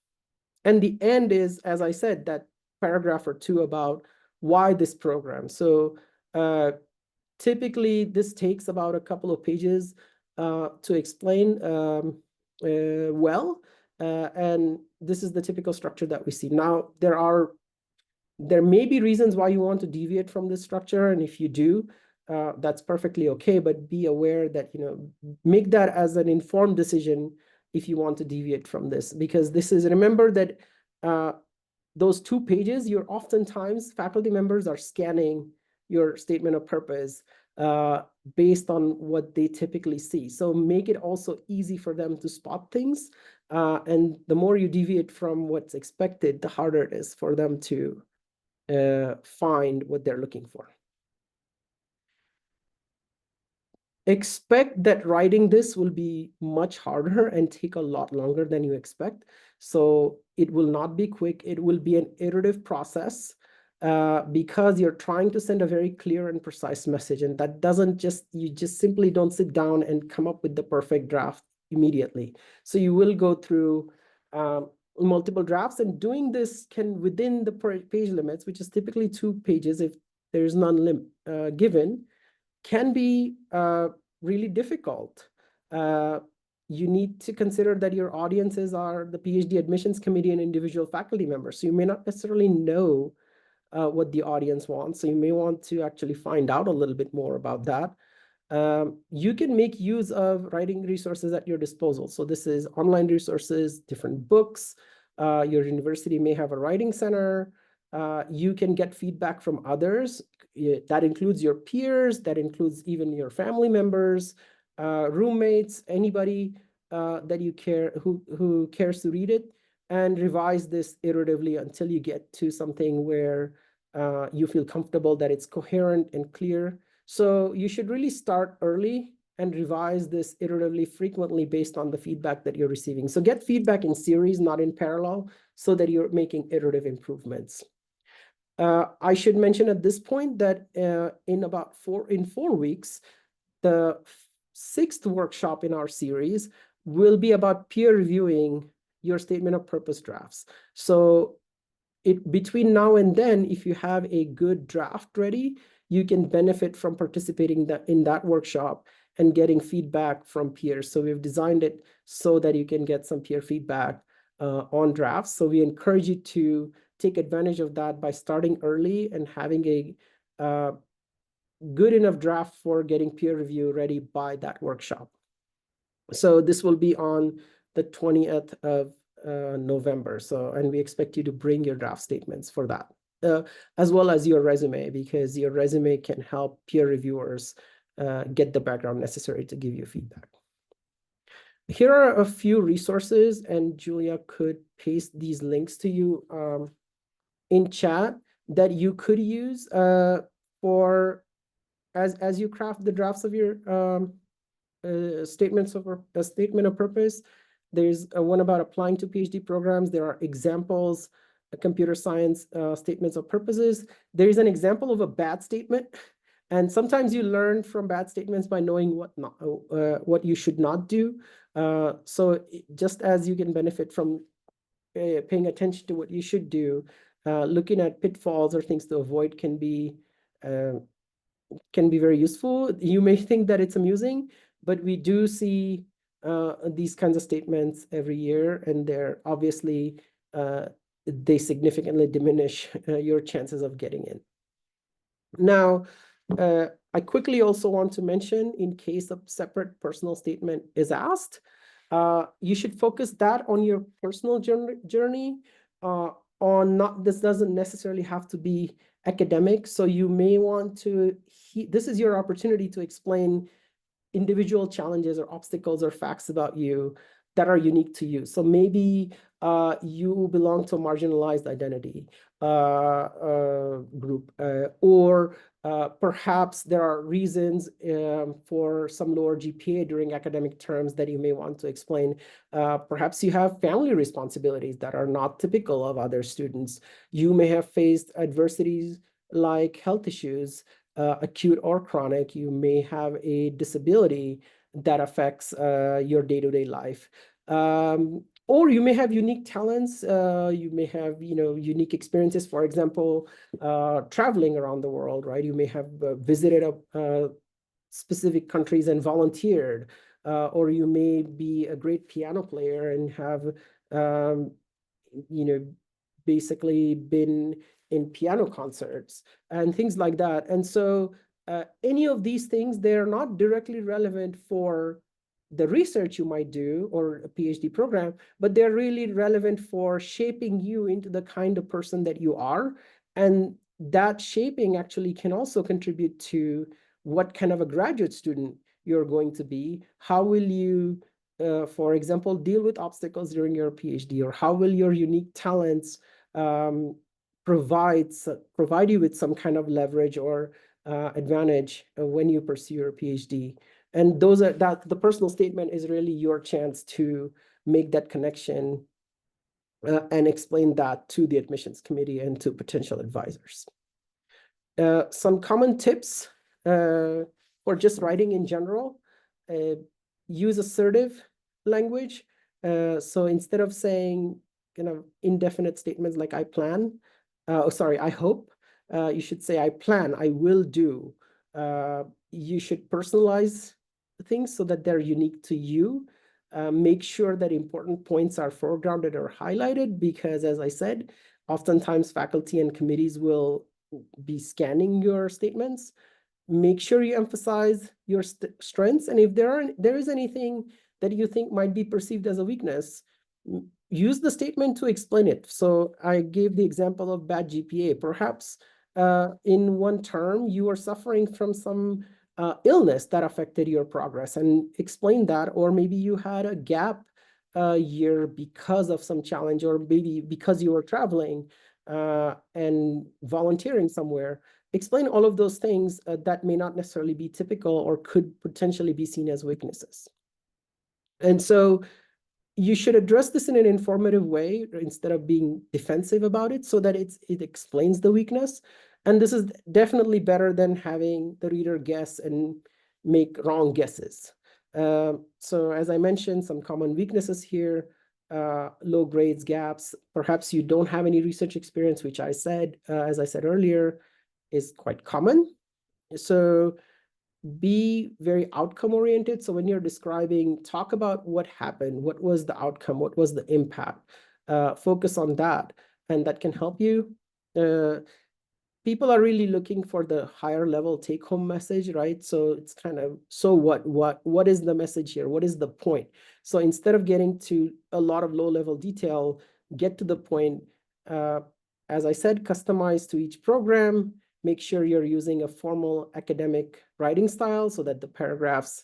And the end is, as I said, that paragraph or two about why this program. So typically, this takes about a couple of pages to explain well. And this is the typical structure that we see. Now, there may be reasons why you want to deviate from this structure. And if you do, that's perfectly okay. But be aware that, make that as an informed decision if you want to deviate from this, because remember that those 2 pages, oftentimes faculty members are scanning your statement of purpose based on what they typically see. So make it also easy for them to spot things. And the more you deviate from what's expected, the harder it is for them to find what they're looking for. Expect that writing this will be much harder and take a lot longer than you expect. So it will not be quick. It will be an iterative process because you're trying to send a very clear and precise message. And that you just simply don't sit down and come up with the perfect draft immediately. So you will go through multiple drafts, and doing this can, within the page limits, which is typically 2 pages if there's none given, can be really difficult. You need to consider that your audiences are the PhD admissions committee and individual faculty members. So you may not necessarily know what the audience wants. So you may want to actually find out a little bit more about that. You can make use of writing resources at your disposal. So this is online resources, different books. Your university may have a writing center. You can get feedback from others. That includes your peers, that includes even your family members, roommates, anybody that you care who cares to read it, and revise this iteratively until you get to something where you feel comfortable that it's coherent and clear. So you should really start early and revise this iteratively frequently based on the feedback that you're receiving. So get feedback in series, not in parallel, so that you're making iterative improvements. I should mention at this point that in 4 weeks, the 6th workshop in our series will be about peer reviewing your statement of purpose drafts. So between now and then, if you have a good draft ready, you can benefit from participating in that workshop and getting feedback from peers. So we've designed it so that you can get some peer feedback on drafts. So we encourage you to take advantage of that by starting early and having a good enough draft for getting peer review ready by that workshop. So this will be on the 20th of November. And we expect you to bring your draft statements for that, as well as your resume, because your resume can help peer reviewers get the background necessary to give you feedback. Here are a few resources, and Julia could paste these links to you in chat that you could use for as you craft the drafts of your statement of purpose. There's one about applying to PhD programs. There are examples computer science statements of purposes. There is an example of a bad statement. And sometimes you learn from bad statements by knowing what you should not do. So just as you can benefit from paying attention to what you should do, looking at pitfalls or things to avoid uh, can be very useful. You may think that it's amusing, but we do see these kinds of statements every year, and they're obviously they significantly diminish your chances of getting in. Now, I quickly also want to mention, in case a separate personal statement is asked, you should focus that on your personal journey, on not, this doesn't necessarily have to be academic. So you may want to, this is your opportunity to explain individual challenges or obstacles or facts about you that are unique to you. So maybe you belong to a marginalized identity group, or perhaps there are reasons for some lower GPA during academic terms that you may want to explain. Perhaps you have family responsibilities that are not typical of other students. You may have faced adversities like health issues, acute or chronic. You may have a disability that affects your day-to-day life. Or you may have unique talents. You may have, unique experiences. For example, traveling around the world, right? You may have visited specific countries and volunteered, or you may be a great piano player and have, um, you know, basically been in piano concerts and things like that. And so any of these things, they're not directly relevant for the research you might do or a PhD program, but they're really relevant for shaping you into the kind of person that you are. And that shaping actually can also contribute to what kind of a graduate student you're going to be. How will you, for example, deal with obstacles during your PhD, or how will your unique talents um, provide you with some kind of leverage or advantage when you pursue your PhD. And the personal statement is really your chance to make that connection and explain that to the admissions committee and to potential advisors. Some common tips for just writing in general: use assertive language. So instead of saying kind of indefinite statements like I plan, I hope, you should say I plan, I will do. You should personalize things so that they're unique to you. Make sure that important points are foregrounded or highlighted, because as I said, oftentimes faculty and committees will be scanning your statements. Make sure you emphasize your strengths, and if there is anything that you think might be perceived as a weakness, use the statement to explain it. So I gave the example of bad GPA. Perhaps in one term you are suffering from some illness that affected your progress, and explain that. Or maybe you had a gap year because of some challenge, or maybe because you were traveling and volunteering somewhere. Explain all of those things that may not necessarily be typical or could potentially be seen as weaknesses. And so you should address this in an informative way instead of being defensive about it, so that it explains the weakness. And this is definitely better than having the reader guess and make wrong guesses. So as I mentioned, some common weaknesses here: low grades, gaps. Perhaps you don't have any research experience, which as I said earlier, is quite common. So be very outcome oriented. So when you're describing, talk about what happened, what was the outcome, what was the impact. Focus on that, and that can help you. People are really looking for the higher level take home message, right? So it's kind of, so what is the message here? What is the point? So instead of getting to a lot of low level detail, get to the point. As I said, customize to each program. Make sure you're using a formal academic writing style so that the paragraphs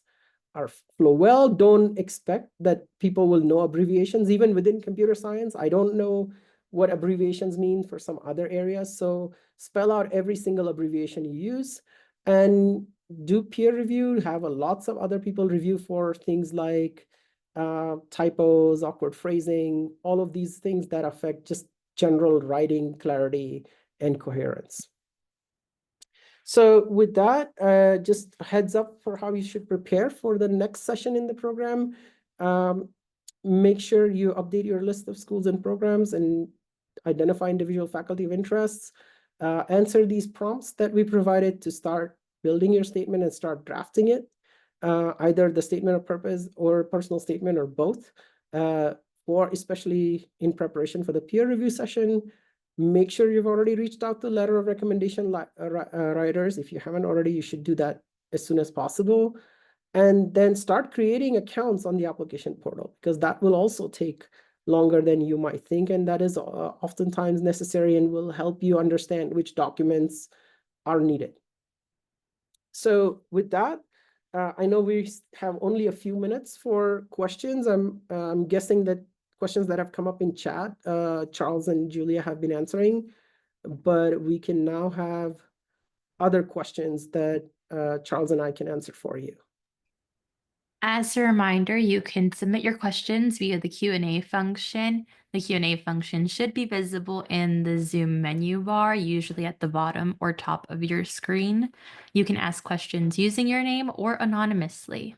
flow well. Don't expect that people will know abbreviations, even within computer science. I don't know what abbreviations mean for some other areas. So spell out every single abbreviation you use, and do peer review. Have lots of other people review for things like typos, awkward phrasing, all of these things that affect just general writing clarity and coherence. So with that, just a heads up for how you should prepare for the next session in the program. Um, Make sure you update your list of schools and programs and identify individual faculty of interests. Answer these prompts that we provided to start building your statement and start drafting it. Either the statement of purpose or personal statement or both, or especially in preparation for the peer review session. Make sure you've already reached out to letter of recommendation writers. If you haven't already, you should do that as soon as possible. And then start creating accounts on the application portal, because that will also take longer than you might think. And that is oftentimes necessary and will help you understand which documents are needed. So with that, I know we have only a few minutes for questions. I'm guessing that questions that have come up in chat, Charles and Julia have been answering, but we can now have other questions that Charles and I can answer for you. As a reminder, you can submit your questions via the Q&A function. The Q&A function should be visible in the Zoom menu bar, usually at the bottom or top of your screen. You can ask questions using your name or anonymously.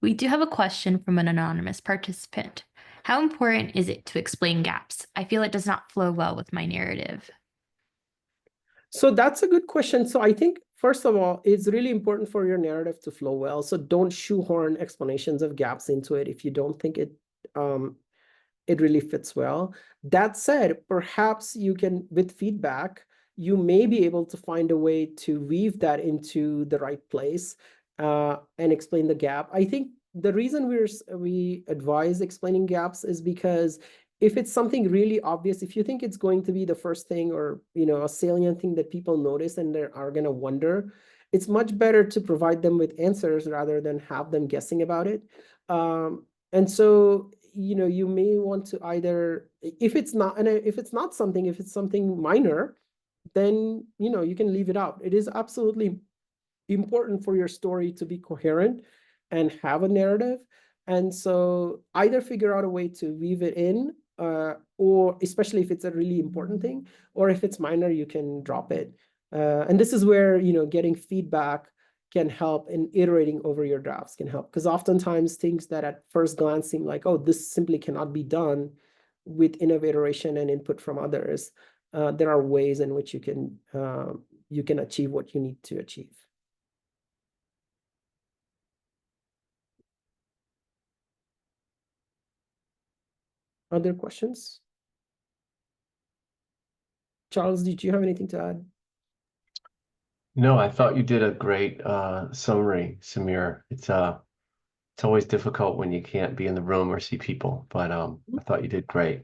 We do have a question from an anonymous participant. How important is it to explain gaps? I feel it does not flow well with my narrative. So that's a good question. So I think, first of all, it's really important for your narrative to flow well. So don't shoehorn explanations of gaps into it if you don't think it really fits well. That said, perhaps you can, with feedback, you may be able to find a way to weave that into the right place and explain the gap. I think the reason we advise explaining gaps is because if it's something really obvious, if you think it's going to be the first thing or a salient thing that people notice and they are going to wonder, it's much better to provide them with answers rather than have them guessing about it. And so you may want to either, if it's not something, if it's something minor, then you can leave it out. It is absolutely important for your story to be coherent and have a narrative. And so either figure out a way to weave it in, or especially if it's a really important thing, or if it's minor, you can drop it. And this is where, getting feedback can help, and iterating over your drafts can help. Because oftentimes things that at first glance seem like, oh, this simply cannot be done with enough iteration and input from others, there are ways in which you can achieve what you need to achieve. Other questions? Charles, did you have anything to add? No, I thought you did a great summary, Samir. It's always difficult when you can't be in the room or see people, but I thought you did great.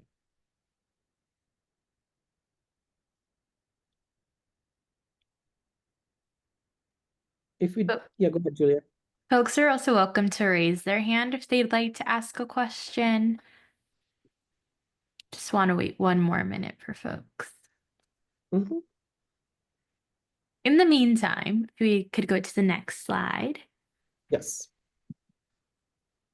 Yeah, go ahead, Julia. Folks are also welcome to raise their hand if they'd like to ask a question. Just want to wait one more minute for folks. Mm-hmm. In the meantime, we could go to the next slide. Yes.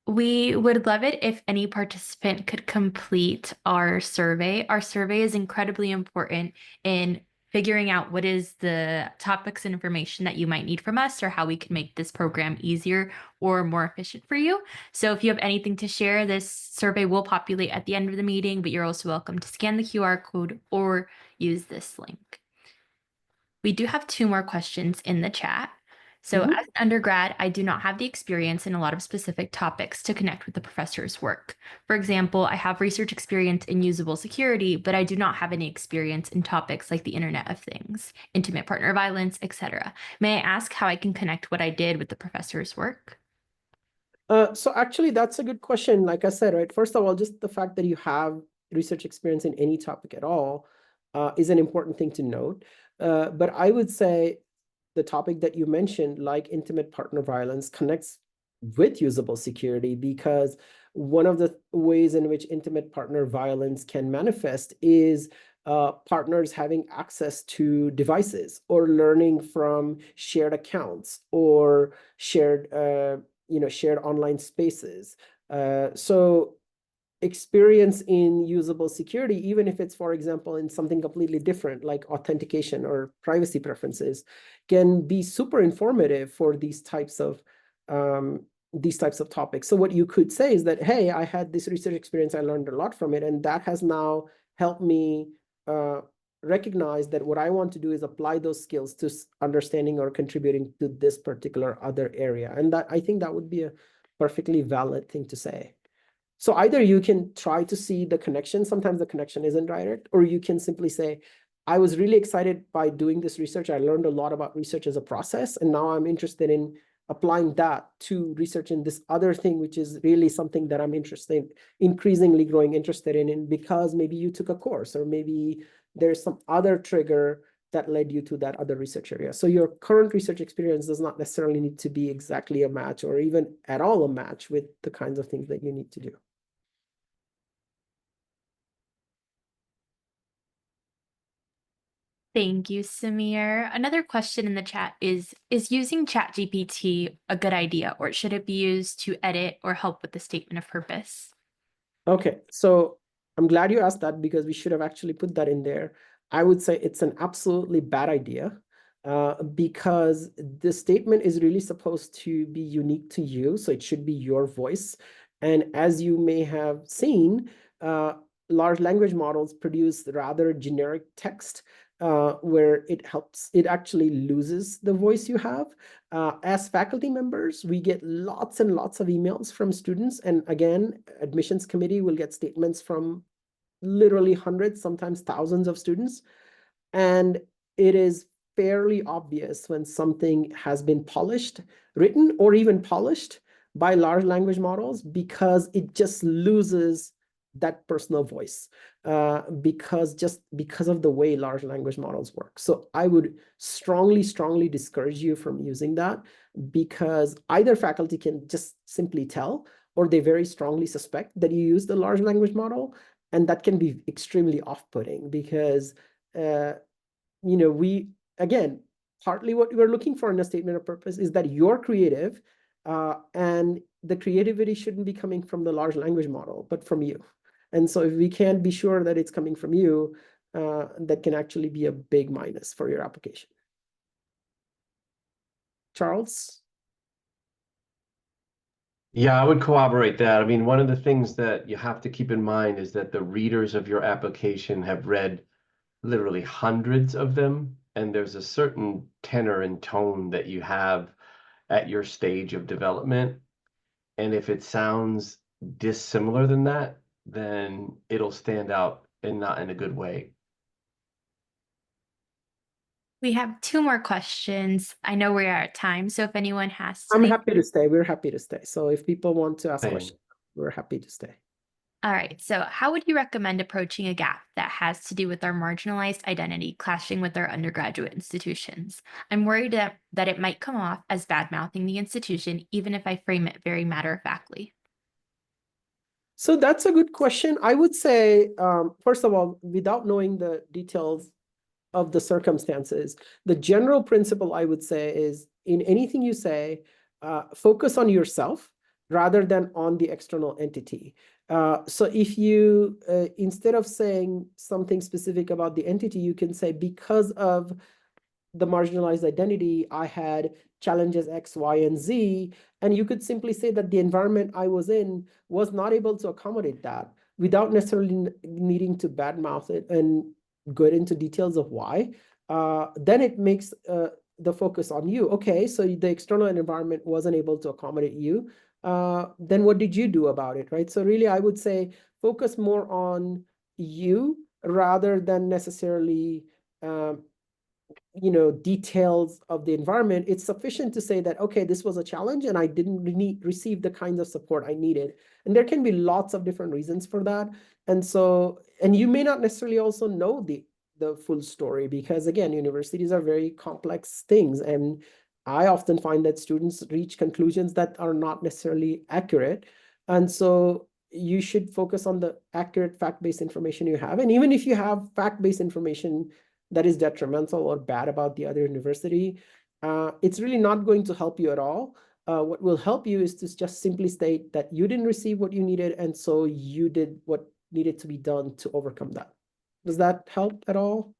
We would love it if any participant could complete our survey. Our survey is incredibly important in figuring out what is the topics and information that you might need from us, or how we can make this program easier or more efficient for you. So if you have anything to share, this survey will populate at the end of the meeting, but you're also welcome to scan the QR code or use this link. We do have 2 more questions in the chat. So as an undergrad, I do not have the experience in a lot of specific topics to connect with the professor's work. For example, I have research experience in usable security, but I do not have any experience in topics like the Internet of Things, intimate partner violence, etc. May I ask how I can connect what I did with the professor's work? So actually, that's a good question. Like I said, right, first of all, just the fact that you have research experience in any topic at all is an important thing to note. But I would say the topic that you mentioned, like intimate partner violence, connects with usable security, because one of the ways in which intimate partner violence can manifest is partners having access to devices or learning from shared accounts or shared shared online spaces. So experience in usable security, even if it's, for example, in something completely different, like authentication or privacy preferences, can be super informative for these types of topics. So what you could say is that, hey, I had this research experience, I learned a lot from it, and that has now helped me recognize that what I want to do is apply those skills to understanding or contributing to this particular other area. And that, I think that would be a perfectly valid thing to say. So either you can try to see the connection, sometimes the connection isn't direct, or you can simply say, I was really excited by doing this research. I learned a lot about research as a process, and now I'm interested in applying that to research in this other thing, which is really something that I'm interested, increasingly growing interested in because maybe you took a course, or maybe there's some other trigger that led you to that other research area. So your current research experience does not necessarily need to be exactly a match or even at all a match with the kinds of things that you need to do. Thank you, Samir. Another question in the chat is using ChatGPT a good idea, or should it be used to edit or help with the statement of purpose? Okay, so I'm glad you asked that because we should have actually put that in there. I would say it's an absolutely bad idea because the statement is really supposed to be unique to you. So it should be your voice. And as you may have seen, large language models produce rather generic text where it actually loses the voice you have. As faculty members, we get lots and lots of emails from students. And again, admissions committee will get statements from literally hundreds, sometimes thousands of students. And it is fairly obvious when something has been polished, written, or even polished by large language models because it just loses that personal voice because of the way large language models work. So I would strongly discourage you from using that because either faculty can just simply tell, or they very strongly suspect that you use the large language model, and that can be extremely off-putting because we, again, partly what we're looking for in a statement of purpose is that you're creative, and the creativity shouldn't be coming from the large language model, but from you. And so if we can't be sure that it's coming from you, that can actually be a big minus for your application. Charles? Yeah, I would corroborate that. I mean, one of the things that you have to keep in mind is that the readers of your application have read literally hundreds of them, and there's a certain tenor and tone that you have at your stage of development. And if it sounds dissimilar than that, then it'll stand out and not in a good way. We have two more questions. I know we're out of time, so if anyone has to I'm make... happy to stay. We're happy to stay. So if people want to ask Same. questions, we're happy to stay. All right, so how would you recommend approaching a gap that has to do with our marginalized identity clashing with our undergraduate institutions? I'm worried that it might come off as bad-mouthing the institution, even if I frame it very matter-of-factly. So that's a good question. I would say, first of all, without knowing the details of the circumstances, the general principle I would say is in anything you say, focus on yourself rather than on the external entity. So if you, instead of saying something specific about the entity, you can say, because of the marginalized identity, I had challenges X, Y, and Z. And you could simply say that the environment I was in was not able to accommodate that without necessarily needing to badmouth it and get into details of why. Then it makes the focus on you. Okay, so the external environment wasn't able to accommodate you. Then what did you do about it, right? So really, I would say focus more on you rather than necessarily details of the environment. It's sufficient to say that, okay, this was a challenge and I didn't receive the kinds of support I needed. And there can be lots of different reasons for that. And you may not necessarily also know the full story because, again, universities are very complex things. And I often find that students reach conclusions that are not necessarily accurate. And so you should focus on the accurate fact-based information you have. And even if you have fact-based information that is detrimental or bad about the other university, it's really not going to help you at all. what will help you is to just simply state that you didn't receive what you needed, and so you did what needed to be done to overcome that. Does that help at all?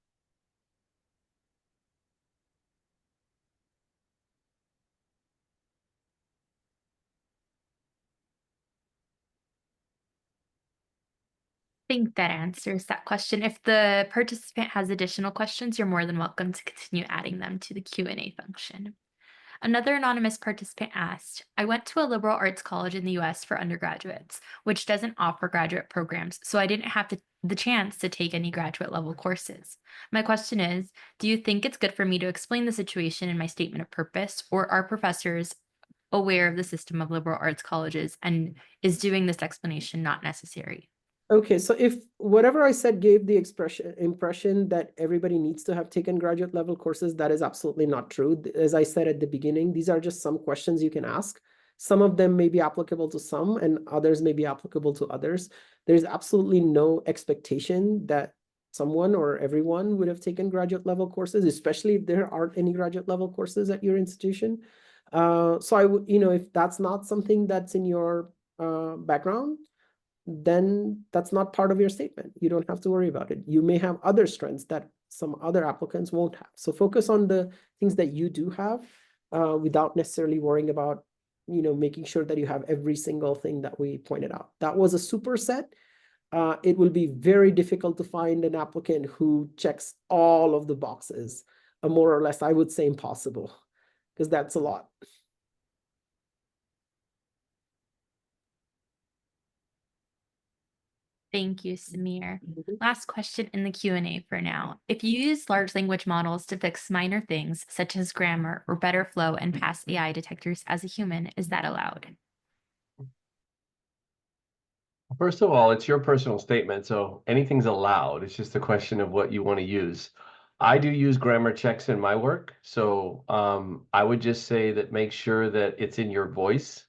Think that answers that question. If the participant has additional questions, you're more than welcome to continue adding them to the Q&A function. Another anonymous participant asked, I went to a liberal arts college in the US for undergraduates, which doesn't offer graduate programs, so I didn't have the chance to take any graduate level courses. My question is, do you think it's good for me to explain the situation in my statement of purpose, or are professors aware of the system of liberal arts colleges and is doing this explanation not necessary? Okay, so if whatever I said gave the impression that everybody needs to have taken graduate level courses, that is absolutely not true. As I said at the beginning, these are just some questions you can ask. Some of them may be applicable to some, and others may be applicable to others. There's absolutely no expectation that someone or everyone would have taken graduate level courses, especially if there aren't any graduate level courses at your institution. So I would, if that's not something that's in your background, then that's not part of your statement. You don't have to worry about it. You may have other strengths that some other applicants won't have. So focus on the things that you do have without necessarily worrying about, making sure that you have every single thing that we pointed out. That was a superset. It will be very difficult to find an applicant who checks all of the boxes, more or less, I would say impossible, because that's a lot. Thank you, Samir. Last question in the Q&A for now. If you use large language models to fix minor things such as grammar or better flow and pass AI detectors as a human, is that allowed? First of all, it's your personal statement, so anything's allowed. It's just a question of what you want to use. I do use grammar checks in my work, so I would just say that make sure that it's in your voice.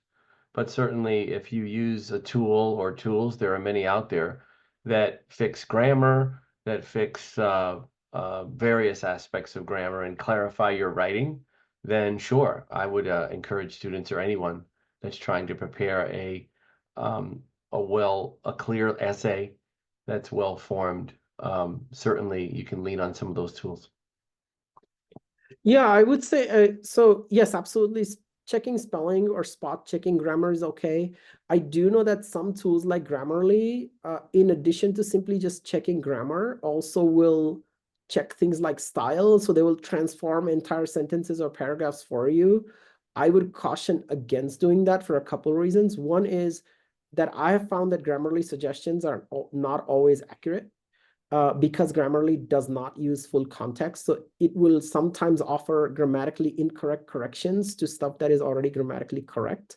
But certainly, if you use a tool or tools, there are many out there that fix grammar, that fix various aspects of grammar and clarify your writing, then sure, I would encourage students or anyone that's trying to prepare um, a clear essay that's well formed. Certainly, you can lean on some of those tools. Yeah, I would say, so yes, absolutely. Checking spelling or spot checking grammar is okay. I do know that some tools like Grammarly, in addition to simply just checking grammar, also will check things like style. So they will transform entire sentences or paragraphs for you. I would caution against doing that for a couple of reasons. One is that I have found that Grammarly suggestions are not always accurate. Because Grammarly does not use full context. So it will sometimes offer grammatically incorrect corrections to stuff that is already grammatically correct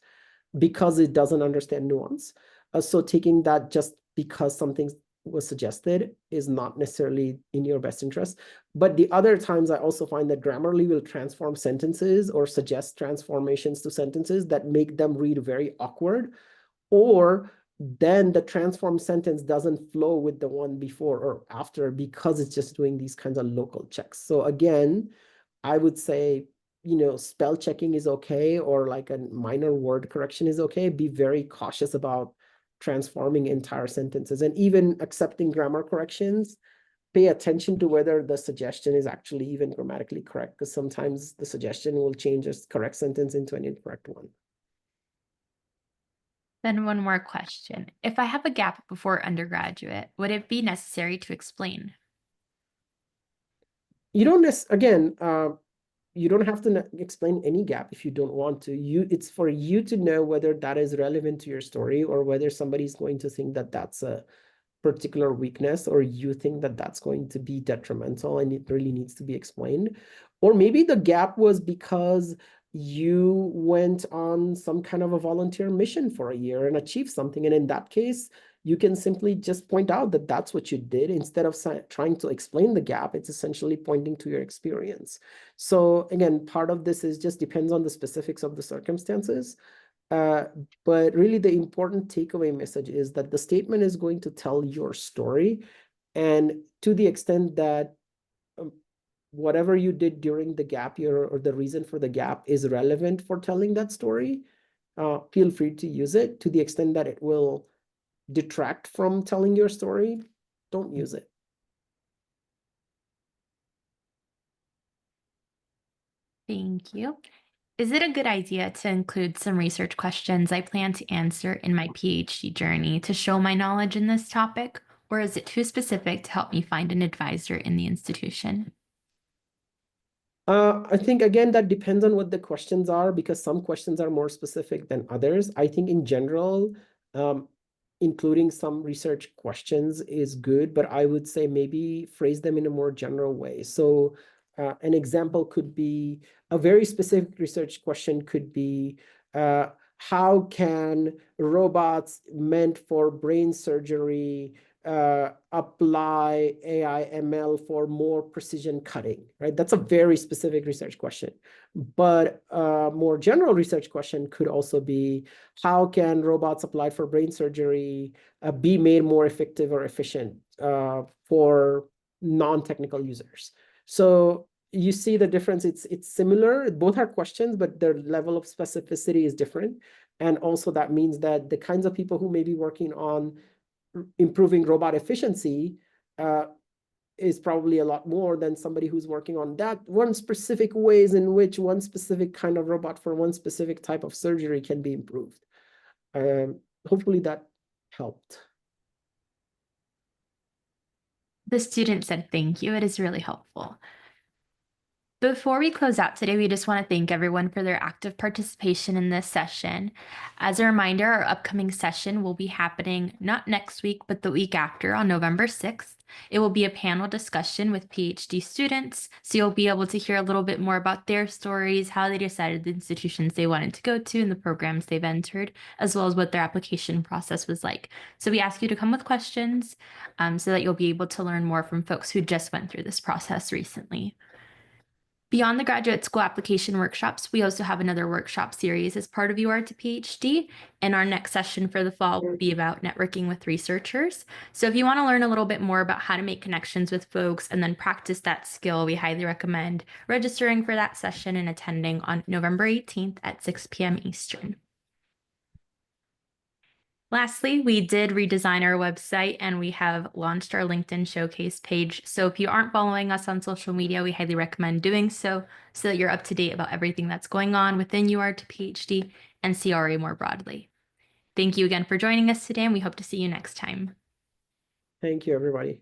because it doesn't understand nuance. So taking that just because something was suggested is not necessarily in your best interest. But the other times I also find that Grammarly will transform sentences or suggest transformations to sentences that make them read very awkward, or then the transform sentence doesn't flow with the one before or after because it's just doing these kinds of local checks. So again, I would say, spell checking is okay, or like a minor word correction is okay. Be very cautious about transforming entire sentences, and even accepting grammar corrections. Pay attention to whether the suggestion is actually even grammatically correct, because sometimes the suggestion will change a correct sentence into an incorrect one. Then one more question. If I have a gap before undergraduate, would it be necessary to explain? You don't again, you don't have to explain any gap if you don't want to. It's for you to know whether that is relevant to your story, or whether somebody's going to think that that's a particular weakness, or you think that that's going to be detrimental and it really needs to be explained. Or maybe the gap was because you went on some kind of a volunteer mission for a year and achieved something. And in that case, you can simply just point out that that's what you did. Instead of trying to explain the gap, it's essentially pointing to your experience. So again, part of this is just depends on the specifics of the circumstances. But really the important takeaway message is that the statement is going to tell your story. And to the extent that whatever you did during the gap year or the reason for the gap is relevant for telling that story, feel free to use it. To the extent that it will detract from telling your story, don't use it. Thank you. Is it a good idea to include some research questions I plan to answer in my PhD journey to show my knowledge in this topic, or is it too specific to help me find an advisor in the institution? I think, again, that depends on what the questions are, because some questions are more specific than others. I think in general, including some research questions is good, but I would say maybe phrase them in a more general way. So an example could be a very specific research question could be, how can robots meant for brain surgery apply AI ML for more precision cutting, right? That's a very specific research question. But a more general research question could also be, how can robots applied for brain surgery be made more effective or efficient for non-technical users? So you see the difference. It's similar. Both are questions, but their level of specificity is different. And also that means that the kinds of people who may be working on improving robot efficiency is probably a lot more than somebody who's working on that one specific ways in which one specific kind of robot for one specific type of surgery can be improved. Hopefully that helped. The student said thank you. It is really helpful. Before we close out today, we just want to thank everyone for their active participation in this session. As a reminder, our upcoming session will be happening not next week, but the week after on November 6th. It will be a panel discussion with PhD students, so you'll be able to hear a little bit more about their stories, how they decided the institutions they wanted to go to and the programs they've entered, as well as what their application process was like. So we ask you to come with questions so that you'll be able to learn more from folks who just went through this process recently. Beyond the graduate school application workshops, we also have another workshop series as part of UR to PhD, and our next session for the fall will be about networking with researchers. So if you want to learn a little bit more about how to make connections with folks and then practice that skill, we highly recommend registering for that session and attending on November 18th at 6 p.m. Eastern. Lastly, we did redesign our website and we have launched our LinkedIn showcase page. So if you aren't following us on social media, we highly recommend doing so that you're up to date about everything that's going on within UR to PhD and CRA more broadly. Thank you again for joining us today, and we hope to see you next time. Thank you, everybody.